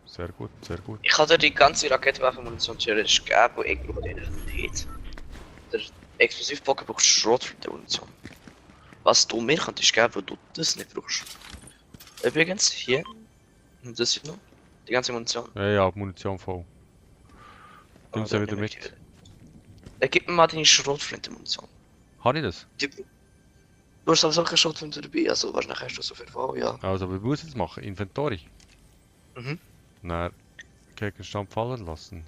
Sehr gut, sehr gut. Ich kann dir die ganze Raketenwerfer-Munition theoretisch geben, aber ich brauche die nicht. Der Explosivbogen braucht Schrotflintenmunition. Was du mir könntest geben, wo du das nicht brauchst. Übrigens, hier. Und das hier noch. Die ganze Munition. Ja, ja, Munition voll. Nimm sie dann wieder nehme ich mit. die wieder. Gib mir mal deine Schrotflintenmunition. Habe ich das? Du hast aber solche Schrotflinte dabei, also wahrscheinlich hast du so viel vor, ja. Also, wie muss ich das machen? Inventory? Mhm. Nein, Gegenstand fallen lassen.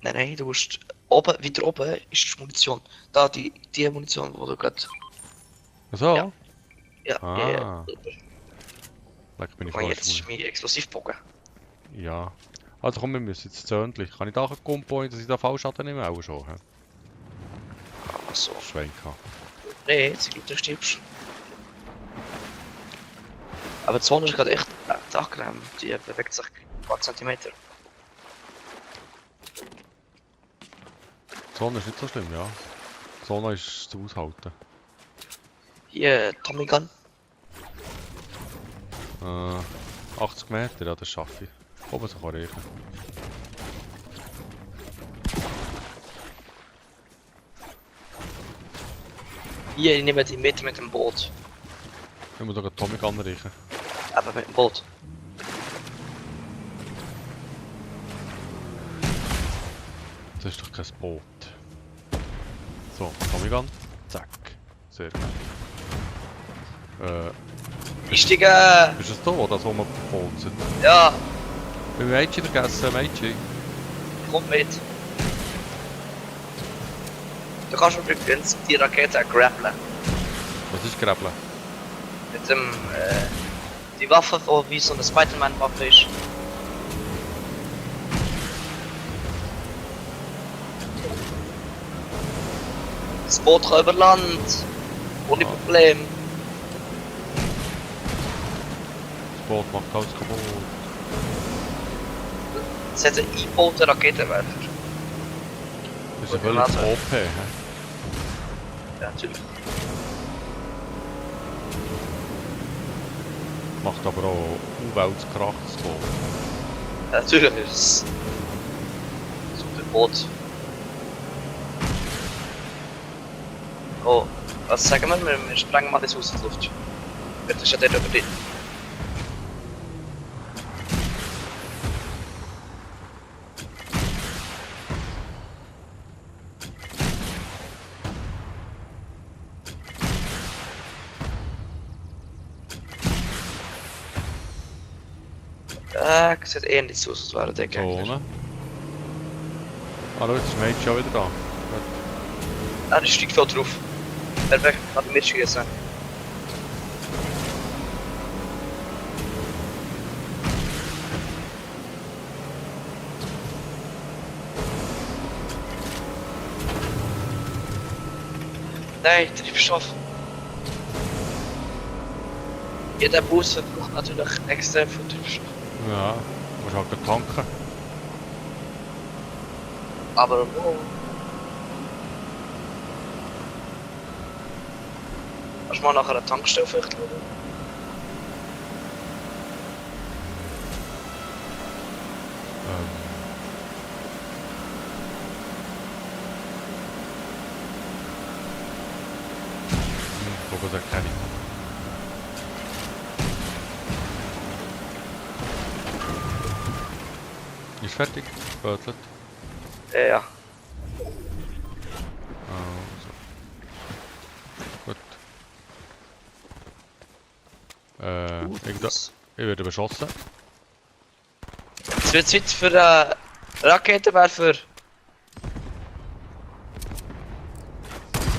Nein, du musst oben, weiter oben ist die Munition. Da, die Munition, wo du gerade. Achso? Ja. Ja, Ah. Leck, bin ich Und falsch. jetzt ist mein Explosivbogen. Ja. Also komm, wir müssen jetzt Zöndchen. Kann ich da ein Kompo, dass ich da Fallschaden nehme? Auch schon, hä? Achso. Schwenker. Nee, jetzt glaube du stirbst. Aber die Zone ist gerade echt angenehm. Die bewegt sich ein paar Zentimeter. Die Sonne ist nicht so schlimm, ja. Die Sonne ist zu aushalten. Hier, Tommy Gun. 80 Meter, ja, das schaffe ich. Oben so kann reichen. Hier, ich nehme die mit dem Boot. Ich muss sogar Tommy Gun reichen. Aber mit dem Boot. Das ist doch kein Boot. So, Tommy Gun. Zack. Sehr gut. Einsteigen! Ist das da, das wo man polzt? Ja, Beim Mädchen vergessen, Mädchen. komm mit. Du kannst übrigens die Rakete grappeln. Was ist Gräbeln? Mit dem, die Waffe, die wie so eine Spider-Man-Waffe ist. Das Boot kann über Land. Ohne Ah. Problem. Das Boot macht alles kaputt. Es hat einen eingebauten Raketenwerfer. Das ist ja Gut, völlig also. OP, hä? Ja, natürlich. Macht aber auch Umweltkrach, das Boot. Ja, natürlich ist es so ein Boot. Oh, was sagen wir sprengen mal das Haus in die Luft. Das ist ja dort über drin. Sieht ähnlich aus, als wäre der Gegner. Zone. Ah, schau, jetzt ist Mate schon wieder da. Ah, der steigt voll drauf. Perfekt, hat er mitschießen. Nein, Treibstoff. Jeder Bus braucht natürlich extrem viel Treibstoff. Ja, musst halt gleich tanken. Aber wo? Kannst du mal nachher eine Tankstelle vielleicht schauen? Wo gesagt, keine. Ist fertig? Bötelt. Ja. Also. Gut. Ich werde beschossen. Es wird Zeit für einen Raketenwerfer.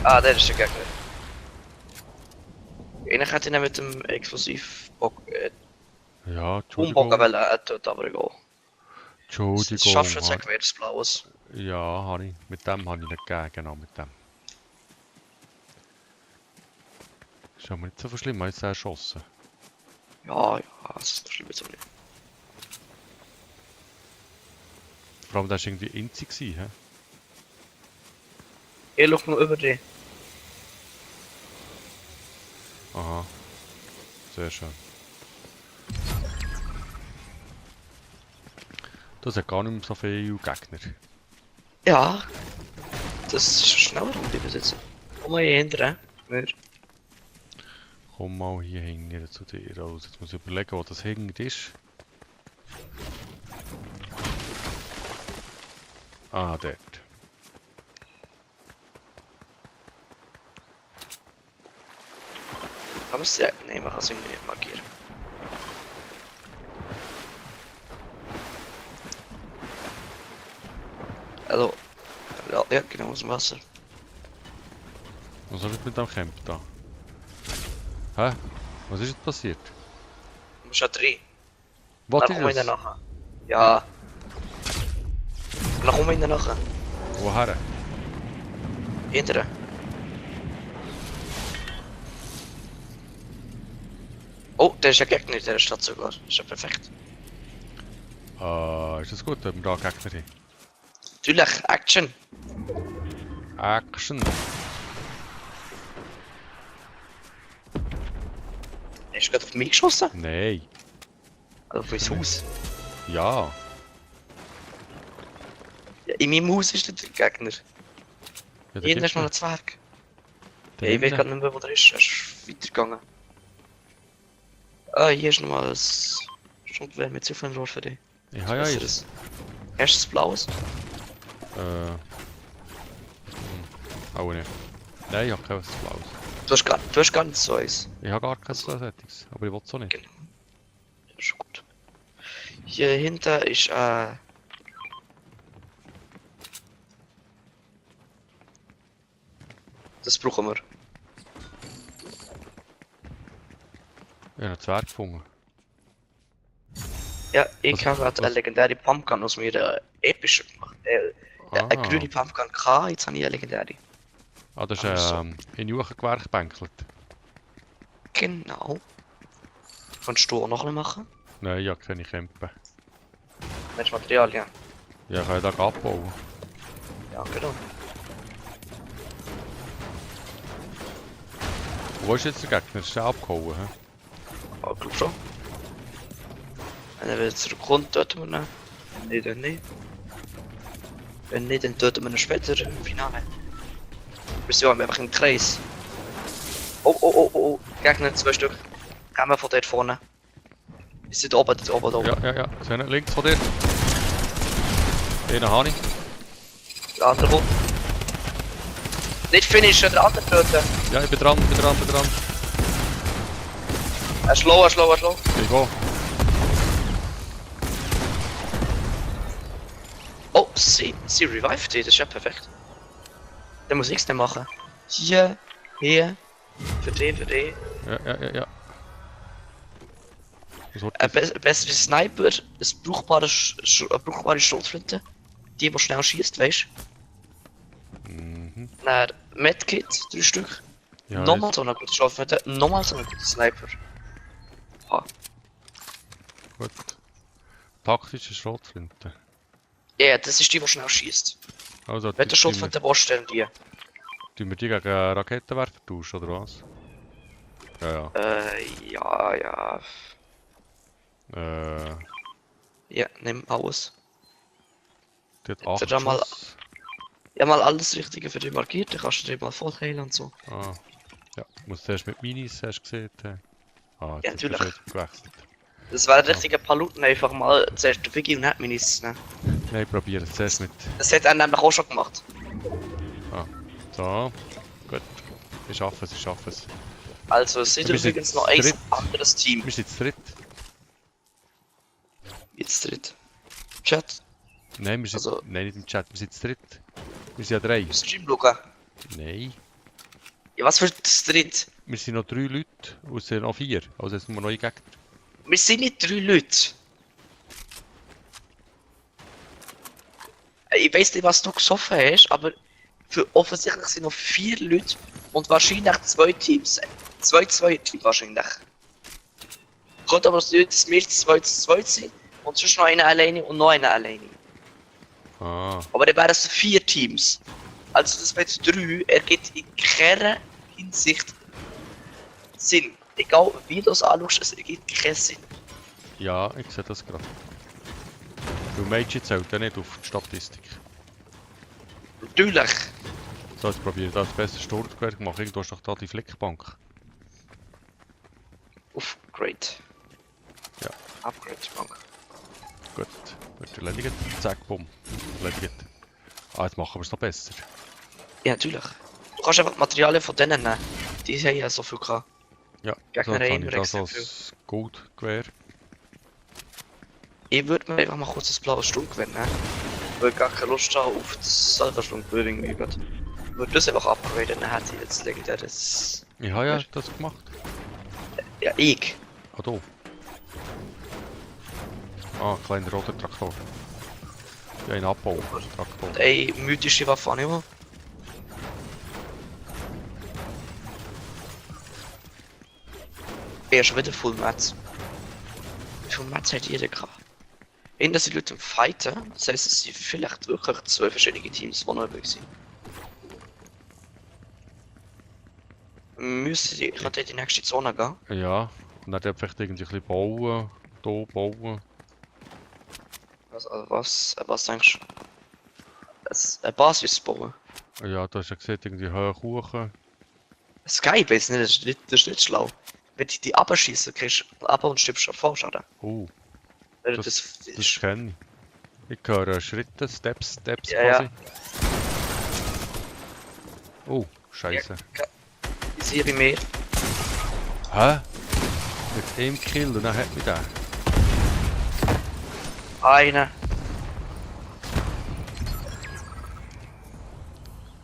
Ah, der ist der Gegner. Eigentlich hätte ich ihn mit dem Explosivbock Ja, Umbocken Entschuldigung. wollen, aber egal. Das Entschuldigung. schaffst du jetzt ein Gewehr, das Blaues. Ja, habe ich. Mit dem habe ich nicht gegeben, genau mit dem. Ist aber nicht so schlimm, als er erschossen. Ja, das ist schlimm jetzt auch nicht. Vor allem, der war irgendwie einzig, hä? Ich schau noch über dich. Aha. Sehr schön. Das hat gar nicht mehr so viele Gegner. Ja. Das ist schneller bleiben sitzen. Komm mal hier hinterher. Mir. Komm mal hier hinten zu dir. Also, jetzt muss ich überlegen, wo das hinten ist. Ah, dort. Kann man es direkt nehmen? Man kann es irgendwie nicht markieren. Also. Ja, genau, aus dem Wasser. Was soll ich mit dem Camp da? Hä? Was ist jetzt passiert? Du musst ja rein. Was Dann kommen wir ist dann das? nachher. Ja. Dann kommen wir dann nachher. Woher? Hinterher. Oh, der ist ja Gegner in dieser Stadt sogar. Ist ja perfekt. Ist das gut, wenn wir da Gegner haben? Natürlich, Action. Action! Hast du gerade auf mich geschossen? Nein! Also auf mein Haus. Ja! Ja, in meinem Haus ist der Gegner. Ja, Hier ist noch ein Zwerg. Der Ja, ich weiß hinten. gar nicht mehr, wo der ist. Er ist weitergegangen. Ah, hier ist nochmal ein Sturmgewehr mit Ziffernrohr für dich. Ich habe ja eins. Besseres. Hast du das Blaues? Auch nicht. Nein, ich habe kein Blaues. Du hast gar nicht so eins. Ich habe gar kein solches, aber ich will es auch nicht. Genau. Ja, schon gut. Hier hinter ist das brauchen wir. Ich habe einen Zwerg gefunden. Ja, ich Was- habe gerade eine was- legendäre Pumpgun aus mir epischer gemacht. Eine Ah. grüne Pumpgun K, jetzt habe ich eine legendäre. Ah, das ist Also. in Juchen gewerkbänkelt. Genau. Kannst du auch noch ein bisschen machen? Nein, ich habe keine Kämpfe. Mensch, Materialien. Ja, ich kann ja da abbauen. Ja, genau. Wo ist jetzt der Gegner? Ist der abgehauen? Hä? Ja, ich glaube schon. Wenn er wieder zurückkommt, töten wir ihn. Nee, dann nicht. Wenn nicht, dann töten wir ihn später im Finale. Wir sind einfach im Kreis. Oh, oh, oh, oh, Gegner, 2 Stück. Kommen von dort vorne. Wir sind oben, da oben. Ja, ja, ja. Sehen wir links von dir. Den habe ich. Der andere kommt. Nicht finishen, der andere töten. Ja, ich bin dran, bin dran. Er ist low. Ich gehe. Oh, sie revived die, das ist ja perfekt. Der muss nichts mehr machen. Hier, für die. Ja. Was wird Ein das? besserer Sniper, eine brauchbare Schrotflinte. Die schnell schießt, weißt du? Mhm. Dann Medkit, 3 Stück. Ja, Nochmal so eine gute Schrotflinte, nochmal so eine gute Sniper. Ha. gut. Taktische Schrotflinte. Ja, das ist die schnell schießt. Also, Wenn der Schrotflinte brauchst, dann die. tun wir die gegen Raketenwerfer tauschen, oder was? Ja. Ja. Äh, Ja, nimm alles. die hat Jetzt 8 hat er mal- Schuss. Ja, mal alles Richtige für dich markiert, dann kannst du dich mal voll heilen und so. Ah. Ja, muss zuerst mit Minis, hast du gesehen? Ah, Ja, jetzt hast du natürlich. jetzt gewechselt. Das wäre richtig ein Paluten einfach mal zuerst den Wiki und nicht Minis zu nehmen. Nein, probier es zuerst mit. Das hat er nämlich auch schon gemacht. So, gut. Ich schaffe es. Also es sind Wir sind übrigens noch zu ein dritt. anderes Team. Wir sind zu dritt. Jetzt dritt. Chat, Nein, wir sind. Also- Nein, nicht im Chat, wir sind zu dritt. Wir sind ja 3. Stream schauen. Nein. Ja, was für das dritt? Wir sind noch 3 Leute, und es sind noch 4. Also jetzt sind wir neue Gegner. Wir sind nicht 3 Leute. Ich weiss nicht, was du gesoffen hast, aber für offensichtlich sind noch 4 Leute und wahrscheinlich 2 Teams. 2 Teams wahrscheinlich. Kommt aber nicht, dass wir 2 sind und sonst noch einer alleine und noch einer alleine. Ah, Aber dann wären es 4 Teams. Also das wäre 3, ergibt in keiner Hinsicht Sinn. Egal wie du es anschaust, es ergibt keinen Sinn. ja, ich sehe das gerade. Weil Mädchen zählt ja nicht auf die Statistik. Natürlich. So, jetzt probiere ich das beste Sturmgewehr zu machen. Irgendwo ist doch da die Flickbank. Upgrade. Ja. Upgrade, Bank. Gut, wird erledigt. Zack, bumm. Erledigt. Ah, jetzt machen wir es noch besser. Ja, natürlich. Du kannst einfach die Materialien von denen nehmen. Die haben ja so viel gehabt. Ja, Gegner so, jetzt haben habe ich immer das extrem viel. als Goldgewehr. Ich würde mir einfach mal kurz das blaue Sturmgewehr nehmen. Weil ich gar keine Lust habe auf das Silbersturmgewehr irgendwie gerade. Ich würde das einfach upgraden, dann hätte ich jetzt legendäres... Ich habe ja das gemacht. Ja, ich. Ah, da. Ah, kleiner roter Traktor. Ja, ein Abbau. Traktor. Ey, mythische Waffe habe ich auch. Ja, schon wieder Full Mats. Wie viel Mats hat jeder gehabt? Wenn das die Leute fighten, das heisst, es sind vielleicht wirklich 2 verschiedene Teams, die noch übrig sind. Müssen die, ich könnte in die nächste Zone gehen. Ja, und dann darf vielleicht irgendwie ein bisschen bauen. Hier bauen. Was denkst du? Eine Basis bauen? Ja, du hast ja gesehen, irgendwie hoch. Skybase, ne? Das ist nicht schlau. Wenn die abschießen, kriegst du ab und stirbst schon Fallschaden. Oh, Wenn das ist... kenne ich. Ich höre Schritte, Steps Ja, quasi. ja. Oh, Scheiße. Ich sehe bei mir. Hä? Mit einem Kill und dann hat mich der. Einer.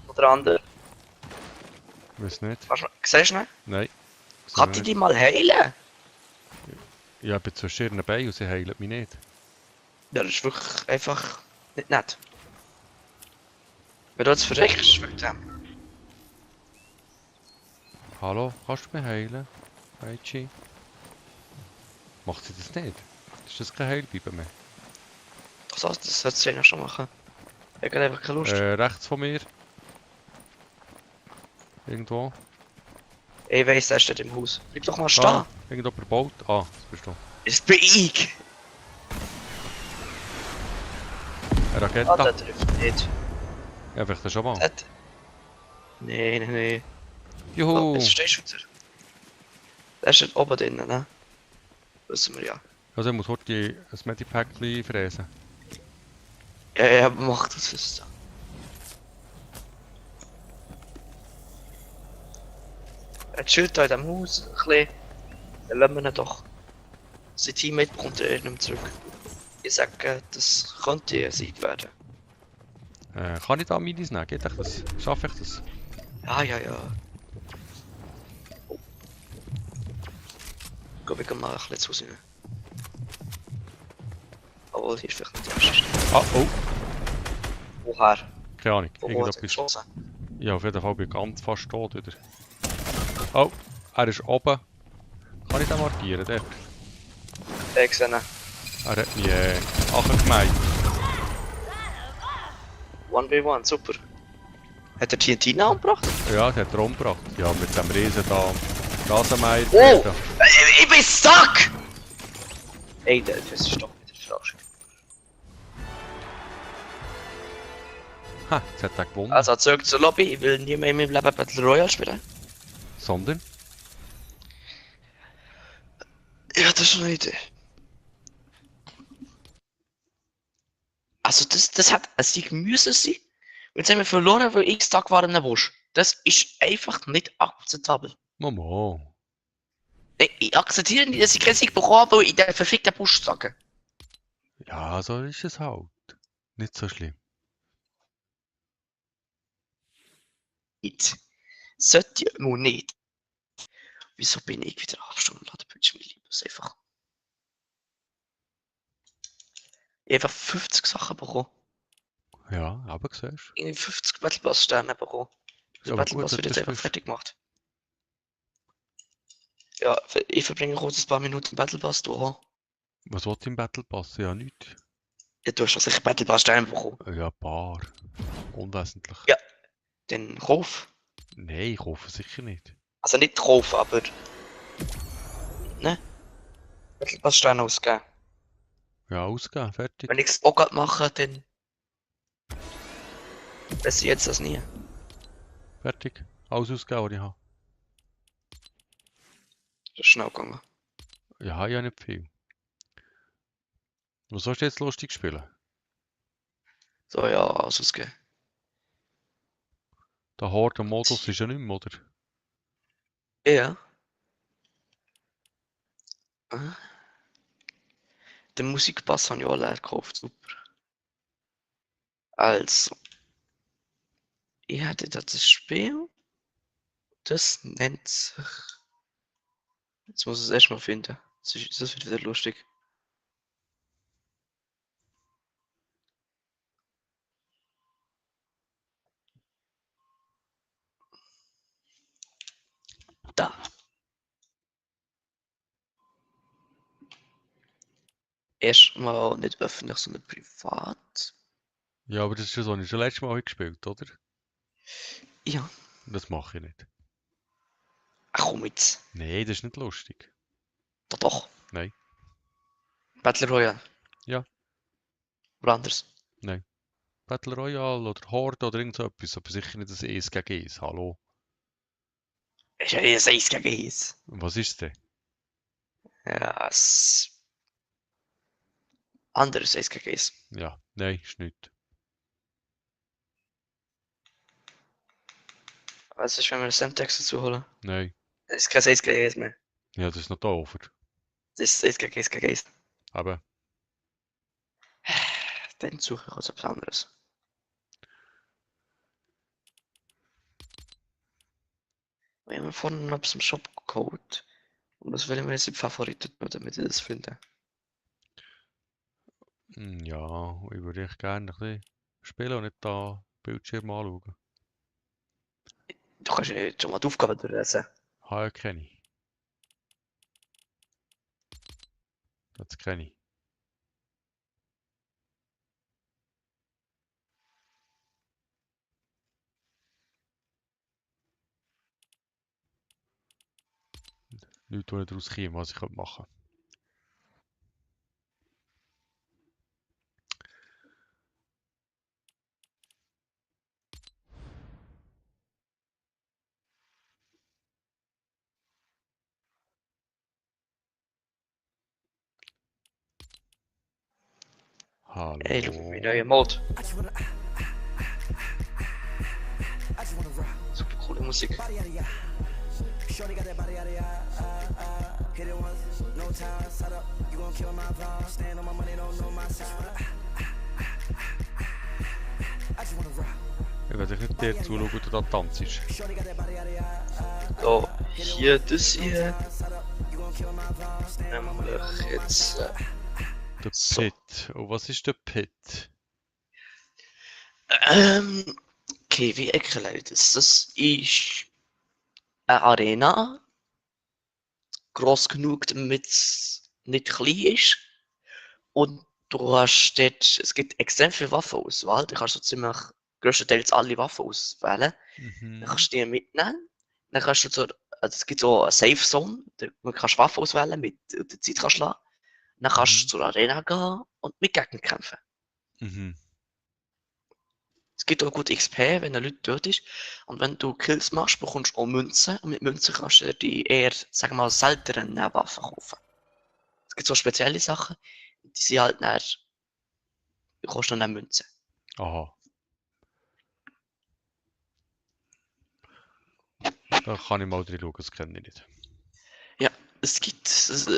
Oder andere. Weiß nicht. Siehst du ihn? Nein. Kann die mal heilen? Ja, ich bin zwischen ihren Beinen und sie heilen mich nicht. Ja, das ist wirklich einfach nicht nett. Wenn du jetzt verreckst, wegen dem. Hallo, kannst du mich heilen? Aichi? Macht sie das nicht? Ist das kein Heilbibel mehr? Also, das sollte sie ja schon machen. Ich habe einfach keine Lust. Rechts von mir. Irgendwo. Ich weiss, er steht im Haus. Bleib doch mal Ah, stehen. irgendwo verbaut. Ah, das bist du. Das bin ich. Eine Ah, Rakete. der trifft nicht. Ja, vielleicht das schon mal. Der... Nee. Oh, Juhu! jetzt stehst du wieder. Der steht oben drinnen, ne? Wissen wir ja. Also ich muss heute ein Medipack fräsen. Ja, mach das jetzt. Er chillt da in diesem Haus ein bisschen. Dann lassen wir ihn doch. Sein Teammate kommt nicht mehr zurück. Ich sage, das könnte ein Sieg werden. Kann ich da Minis nehmen? Geht echt das? Schaffe ich das? Ja. Oh. Ich gehe mal ein bisschen zu sein. Obwohl, hier ist vielleicht nicht der erste. Ah, oh! Woher? Keine Ahnung. Wo hat er Irgendetwas. geschossen? Ja, auf jeden Fall bin ich ganz fast tot wieder. Oh! Er ist oben. Kann ich den markieren? Dort? Ich sehe ihn. Er hat mich angemeint. 1v1, super. Hat er TNT nachgebracht? Ja, der hat er umgebracht. Ja, mit dem Riesen da. Rasenmeier. Oh! Ich bin stuck! Ey, das ist doch wieder falsch. Ha, jetzt hat er gewonnen. Also zurück zur Lobby, ich will nie mehr in meinem Leben Battle Royale spielen. Sondern? Ja, das ist eine Idee. Also das hat ein Sieg müssen sein. Und jetzt haben wir verloren, weil ich stuck war in der Busch. Das ist einfach nicht akzeptabel. Mama. Ich akzeptiere nicht, dass ich keinen Sieg bekommen habe, weil ich in der verfickten Busch stacke. Ja, so ist es halt. Nicht so schlimm. Nicht. Sollte ich mal nicht. Wieso bin ich wieder abgestimmt? Da wünsche ich mir lieber einfach. Ich habe einfach 50 Sachen bekommen. Ja, aber siehst Irgendwie 50 Battle Pass Sterne bekommen. Der aber Battle gut, Pass wird das jetzt einfach ist- fertig gemacht. Ja, ich verbringe kurz ein paar Minuten Battle Pass durch. Was will im Battle Pass? Ja, nichts. Ja, du hast doch sicher Battle Pass Sterne bekommen. Ja, ein paar. Unwesentlich. Ja. Den Kauf. Nein, ich kaufe sicher nicht. Also nicht Kauf, aber. Ne? Battle Pass Sterne ausgeben. Ja, ausgehen, fertig. Wenn ich es auch gerade mache, dann. Besser jetzt als nie. Fertig. Alles ausgeben, was ich habe. Das ist schnell gegangen. Ja, habe ich ja nicht viel. Was sollst du jetzt lustig spielen? So, ja, alles ausgeben. Der Horde-Modus ist ja nicht mehr, oder? Ja. Ah. Den Musikpass habe ich auch leer gekauft, super. Also. Ich hatte das Spiel. Das nennt sich. Jetzt muss ich es erstmal finden. Das wird wieder lustig. Da. Erstmal nicht öffentlich, sondern privat. Ja, aber das ist ja so, ich schon letztes Mal gespielt, oder? Ja. Das mache ich nicht. Ach komm jetzt. Nein, das ist nicht lustig. Doch. Nein. Battle Royale. Ja. Oder anders. Nein. Battle Royale oder Horde oder irgend so etwas, aber sicher nicht das 1 gegen 1. Hallo. Ist ja nicht ein 1 gegen 1. Was ist es denn? Ja, es. Anderes 1 gegen 1. Ja, nein, ist nicht. Was ist, wenn wir Semtex dazu holen? Nein. Es ist kein 1 gegen 1 mehr. Ja, das ist noch doof. Das ist 1 gegen 1 gegen 1. Aber Dann suche ich etwas anderes. Wir haben vorhin noch etwas im Shop geholt. Und das will ich mir jetzt in die Favoriten tun, damit ich das finde. ja, ich würde echt gerne ein bisschen spielen und nicht da Bildschirm anschauen. Du kannst ja nicht schon mal die Aufgabe durchlesen. Habe ja keine. Das kenne ich. Nichts, was daraus käme, was ich machen könnte. Ey, schau mal, mein Hallo. neuer Mod. Super coole Musik. Ich werde nicht dir zuschauen, wie du da tanzt. So, hier, das hier. Nämlich jetzt. Der So. Pit. Oh, was ist der Pit? Okay, wie erkläre ich das? Das ist eine Arena. Gross genug, damit es nicht klein ist. Und du hast dort, es gibt extrem viel Waffenauswahl. Du kannst so ziemlich größtenteils alle Waffen auswählen. Dann kannst du die mitnehmen. Dann kannst du also es gibt so eine Safe Zone, da kannst du Waffen auswählen, mit der Zeit kannst du schlagen. Dann kannst du zur Arena gehen und mit Gegnern kämpfen. Mhm. Es gibt auch gut XP, wenn der Leute dort ist. Und wenn du Kills machst, bekommst du auch Münzen. Und mit Münzen kannst du die eher, sagen wir mal, seltenen Waffen kaufen. Es gibt so spezielle Sachen, die sind halt dann, kosten dann Münzen. Aha. Da kann ich mal drin schauen, das kenne ich nicht. Ja,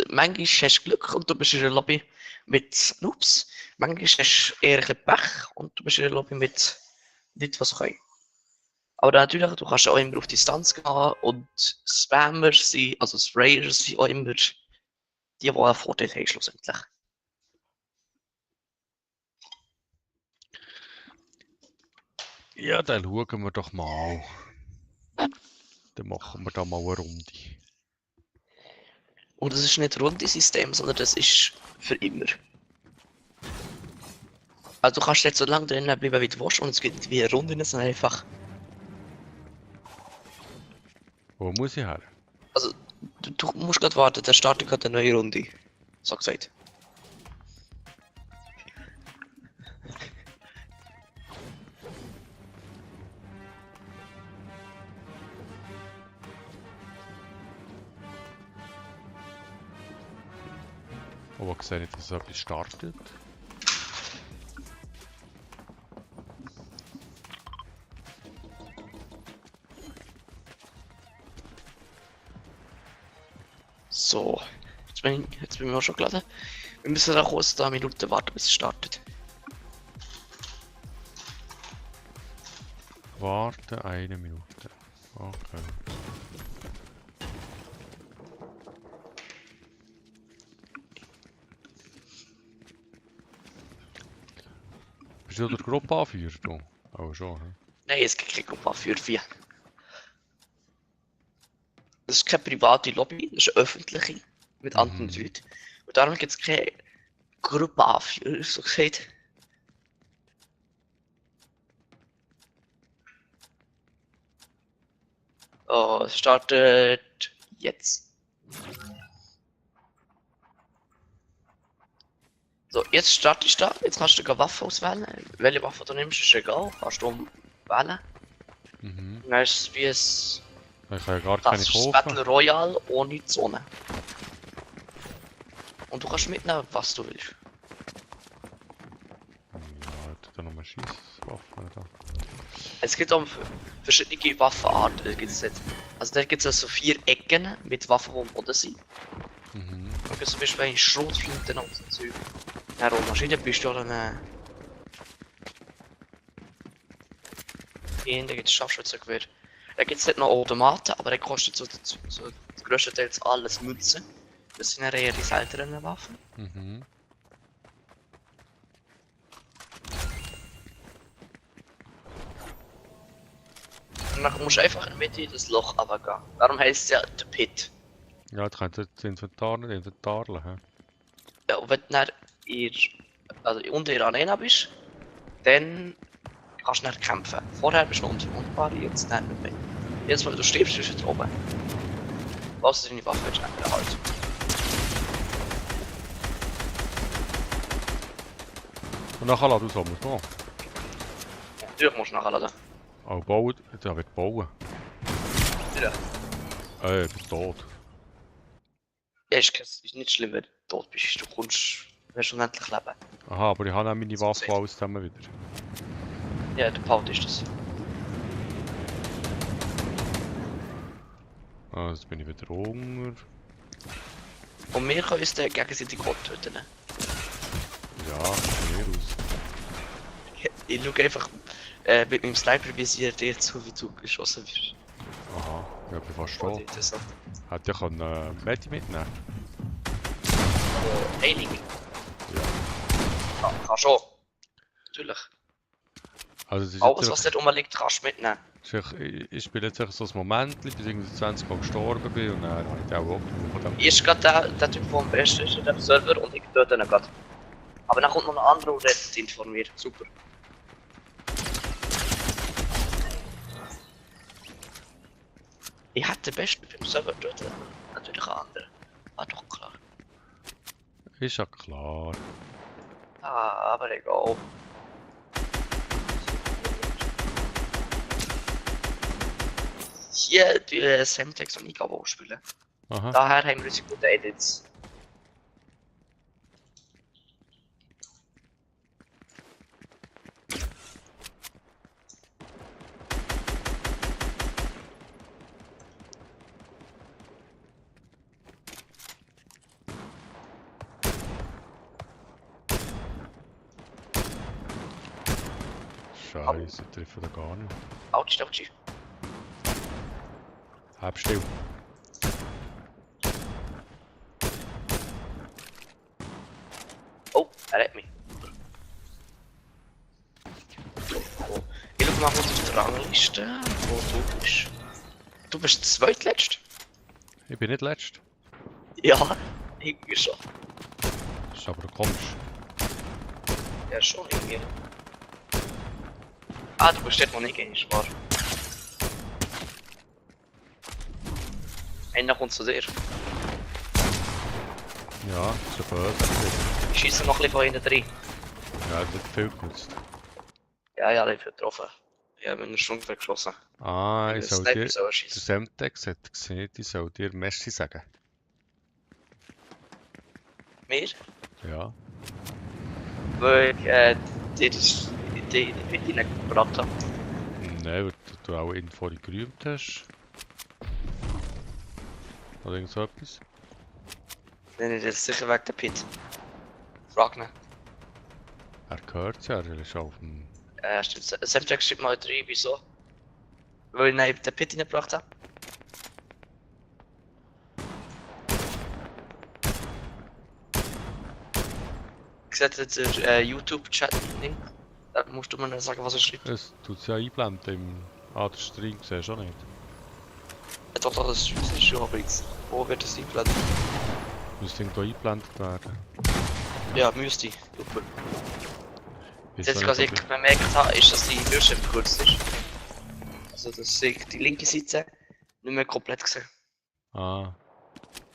manchmal hast du Glück und du bist in einer Lobby mit Noobs. Manchmal hast du eher ein bisschen Pech und du bist in einer Lobby mit Leuten, die können. Aber natürlich, du kannst auch immer auf Distanz gehen und Spammer sind, also Sprayer sind auch immer die einen Vorteil haben schlussendlich. Ja, dann schauen wir doch mal. Dann machen wir da mal eine Runde. Und das ist nicht ein Runde-System, sondern das ist für immer. Also du kannst jetzt so lange drinnen bleiben, wie du willst, und es gibt wie Runden, sondern einfach. Wo muss ich her? Also, du musst gerade warten, der startet gerade eine neue Runde. So gesagt. Aber sehe nicht, dass etwas startet. So, jetzt bin ich auch schon geladen. Wir müssen da kurz da Minuten warten, bis es startet. Warte eine Minute. Okay. Bist du der Gruppenanführer? Du? Auch schon, ne? Nein, es gibt keine Gruppe für 4. Das ist keine private Lobby, das ist eine öffentliche mit anderen Leuten. Und darum gibt es keine Gruppenanführer, so gesagt. Oh, es startet jetzt. So, jetzt startest du da. Jetzt kannst du eine Waffe auswählen. Welche Waffe du nimmst, ist egal. Kannst du wählen. Mhm. Dann ist es wie es. Ich kann ja gar Das keine ist das kaufen. Battle Royale ohne Zone. Und du kannst mitnehmen, was du willst. Ja, hat da nochmal Schießwaffen da. Es gibt auch verschiedene Waffenarten. Gibt's jetzt. Also da gibt es also 4 Ecken mit Waffen, die am Boden sind. Mhm. Da gibt es zum Beispiel eine Schrotflinte und so Zeug. Eine Maschinenpistole. Da gibt es Scharfschützengewehr. Da gibt es dort noch Automaten, aber der kostet so größtenteils alles Münzen. Das sind eher die seltenen Waffen. Mhm. Und dann musst du einfach in der Mitte in das Loch runtergehen. Darum heisst es ja der Pit. Ja, jetzt könnt ihr das Inventar nicht inventarlen, hä? Ja, und wenn du dann unter der Arena bist, dann kannst du nicht kämpfen. Vorher bist du noch unverwundbar, jetzt nicht mehr. Jetzt, wenn du stirbst, bist du wieder oben. Was deine Waffe jetzt ändern halt. Und nachher laden du so, musst du machen. Ja, natürlich musst du nachladen. Oh, bauen, jetzt habe ich bauen. Natürlich. Ich bin tot. Ja, ist nicht schlimm, wenn du tot bist. Du wirst unendlich leben. Aha, aber ich habe auch meine Waffe alles zusammen wieder. Ja, der Paut ist das. Ah, jetzt bin ich wieder Hunger. Und wir können uns dann gegenseitig töten. Ja, von mir aus. Ich schaue einfach mit meinem Sniper-Visier dir zu, wie du geschossen wirst. Aha, ja, ich bin fast Oh, tot. interessant. Hätte ich können Medi mitnehmen. Heilig. Ja. Ja, kann schon. Natürlich. Also es ist Alles, jetzt was dort rumliegt, kannst du mitnehmen. ich spiele jetzt einfach so ein Moment, bis ich irgendwie 20 Mal gestorben bin und dann habe ich auch genug von dem. Hier ist gerade der Typ, der am besten ist, der Server, und ich töte ihn gerade. Aber dann kommt noch ein anderer und redet ihn von mir. Super. Ich hätte den besten beim Server töten. Natürlich ein anderer. Ah, doch klar. Ist ja klar. Ah, aber egal. Hier die Semtex und Igabo spielen. Aha. Daher haben wir unsere guten Edits. Scheiße, ich treffe da gar nicht. Autsch, Autsch. Hab still. Oh, er hat mich. Ich schau mal kurz auf die Rangliste, wo du bist. Du bist der zweitletzte? Ich bin nicht letzt. Ja, irgendwie schon. Das ist aber komisch. Ja, schon irgendwie. Ah, du bist dort, wo ich gehst, wahr. Einer kommt zu dir. Ja, das ist ja böse. Ich schieße noch ein bisschen von hinten rein. Ja, das hat viel genutzt. Ja, ja, ich bin getroffen. Ich habe eine Stunde weggeschossen. Ah, ich soll dir... Der schießen. Semtex hat gesehen, ich soll dir Merci sagen. Mir? Ja. Weil ich die Bitte nicht gebracht habe. Nein, weil du auch ihn vorhin gerühmt hast. Oder irgend so etwas. Dann ist es sicher wegen der Pit. Frag nicht. Er gehört ja, er ist auf dem... Stimmt. Semtex schreibt mal 3, wieso? Weil ich ihn den Pit reingebracht habe. Ich sehe jetzt den YouTube-Chat-Link. Da musst du mir dann sagen, was er schreibt. Es tut es ja einblenden im... Ah, der Stream siehst du auch nicht. Ja, doch, das ist schon übrigens. Wo wird das eingeblendet? Müsste irgendwo eingeblendet werden. Ja, müsste. Super. Weiss Das, auch was nicht, ich ob bemerkt habe, ist, dass die Bildschirm gekürzt ist. Also, dass ich die linke Seite nicht mehr komplett gesehen. Ah.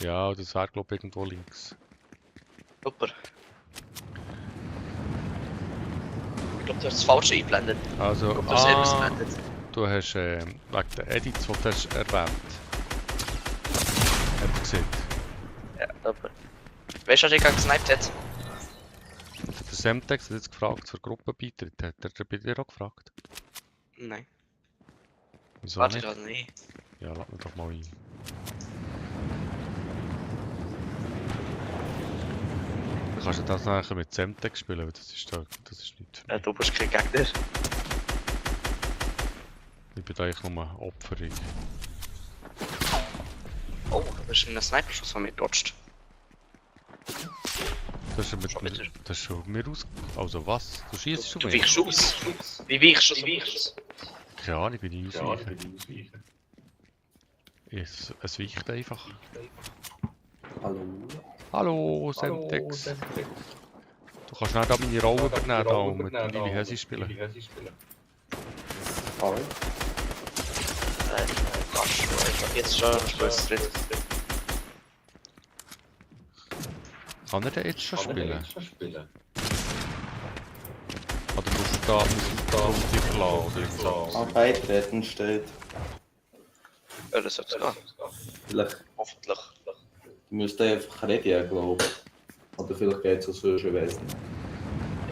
Ja, das wäre glaube ich irgendwo links. Super. Ich glaube, du hast das Falsche eingeblendet. Also, Ich glaube, du hast etwas geblendet. du hast wegen der Edits, die du hast erwähnt. Hat er gesehen. Ja, super. Weißt du, was ich gerade gesniped hat? Der Semtex hat jetzt gefragt zur Gruppenbeitritt. Hat er bei dir auch gefragt? Nein. Wieso Warte, nicht? das nicht. Ja, lad mich doch mal ein. Dann kannst du das nachher mit Semtex spielen, weil das ist nicht für mich. Du bist kein Gegner. Ich bin eigentlich nur Opfer. Oh, du bist in einem Sniper-Schuss von mir gerutscht. Das ist Schon mit wieder. mir, das ist schon mir aus... Also was? Du schießt schon Du mehr? weichst aus. Wie weichst du? Wie weichst du? Keine Ahnung, bin ich ausweichen. Es weicht einfach. Hallo. Hallo, Semtex. Du kannst nicht da meine Rolle übernehmen, da und mit dem Lili Hesi spielen. Hallo? Kannst du einfach jetzt schon Schluss reden. Kann er denn jetzt schon spielen? Oder musst du da Musik verlassen oder irgendwas? Ah, beitreten steht. Ja, das sollte gehen. Vielleicht, Hoffentlich. du musst einfach reden, glaube ich. Oder vielleicht geht es auch so, ich weiß nicht.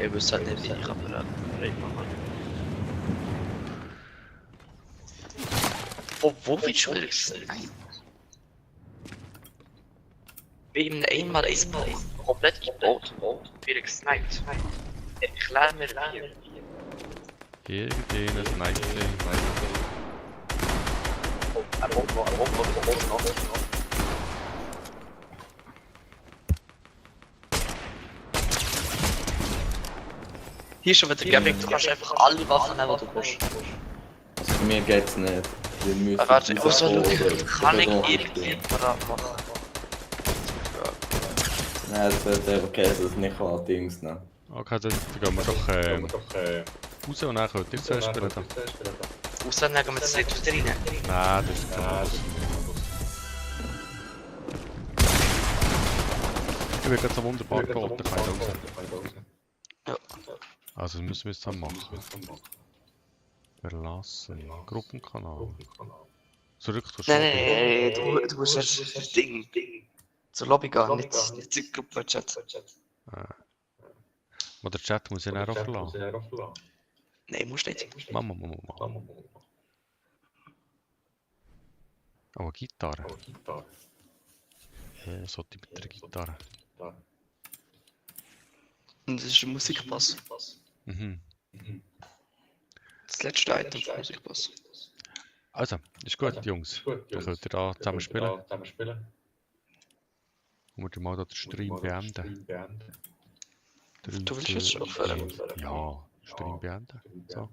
Ich wüsste halt nicht, wie ich aber reden machen. Wo willst du wieder? Nein. Wie im einmal komplett gebaut. Wieder gesniped. Erklär mir hier. Irgendeines Snipe. Er wohnt noch. Hier ist schon wieder Gaming, du kannst einfach alle Waffen nehmen, die du willst. Also für mich geht es nicht. Wir müssen Warte, ich muss rauskommen, schauen, kann ich oder- irgendwie parat machen? Nein, es wird einfach gehen, dass es nicht allerdings nehmen. Okay, dann gehen wir doch raus und dann könnt ihr zuerst spielen. Da. Außer legen wir das nicht aus rein. Nein, das ist klar. Ich werde jetzt so wunderbar geholt, da kann ich raus. Ja. Also das müssen wir jetzt dann machen. Verlassen. Gruppenkanal. Zurück zur Nein, du musst das Ding zur Lobby gehen, nicht zur Gruppenchat. Aber der Chat muss ich dann auch verlassen. Nein, musst nicht. Mama. Oh, eine Gitarre. Ja, sollte mit der Gitarre. Und das ist ein Musikpass. Mhm. Das letzte Item für Musikpass. Also, ist gut, Jungs. Dann könnt ihr da zusammen spielen. Und wir mal da den Stream beenden. Du willst jetzt schon aufhören? Ja, Stream beenden. So.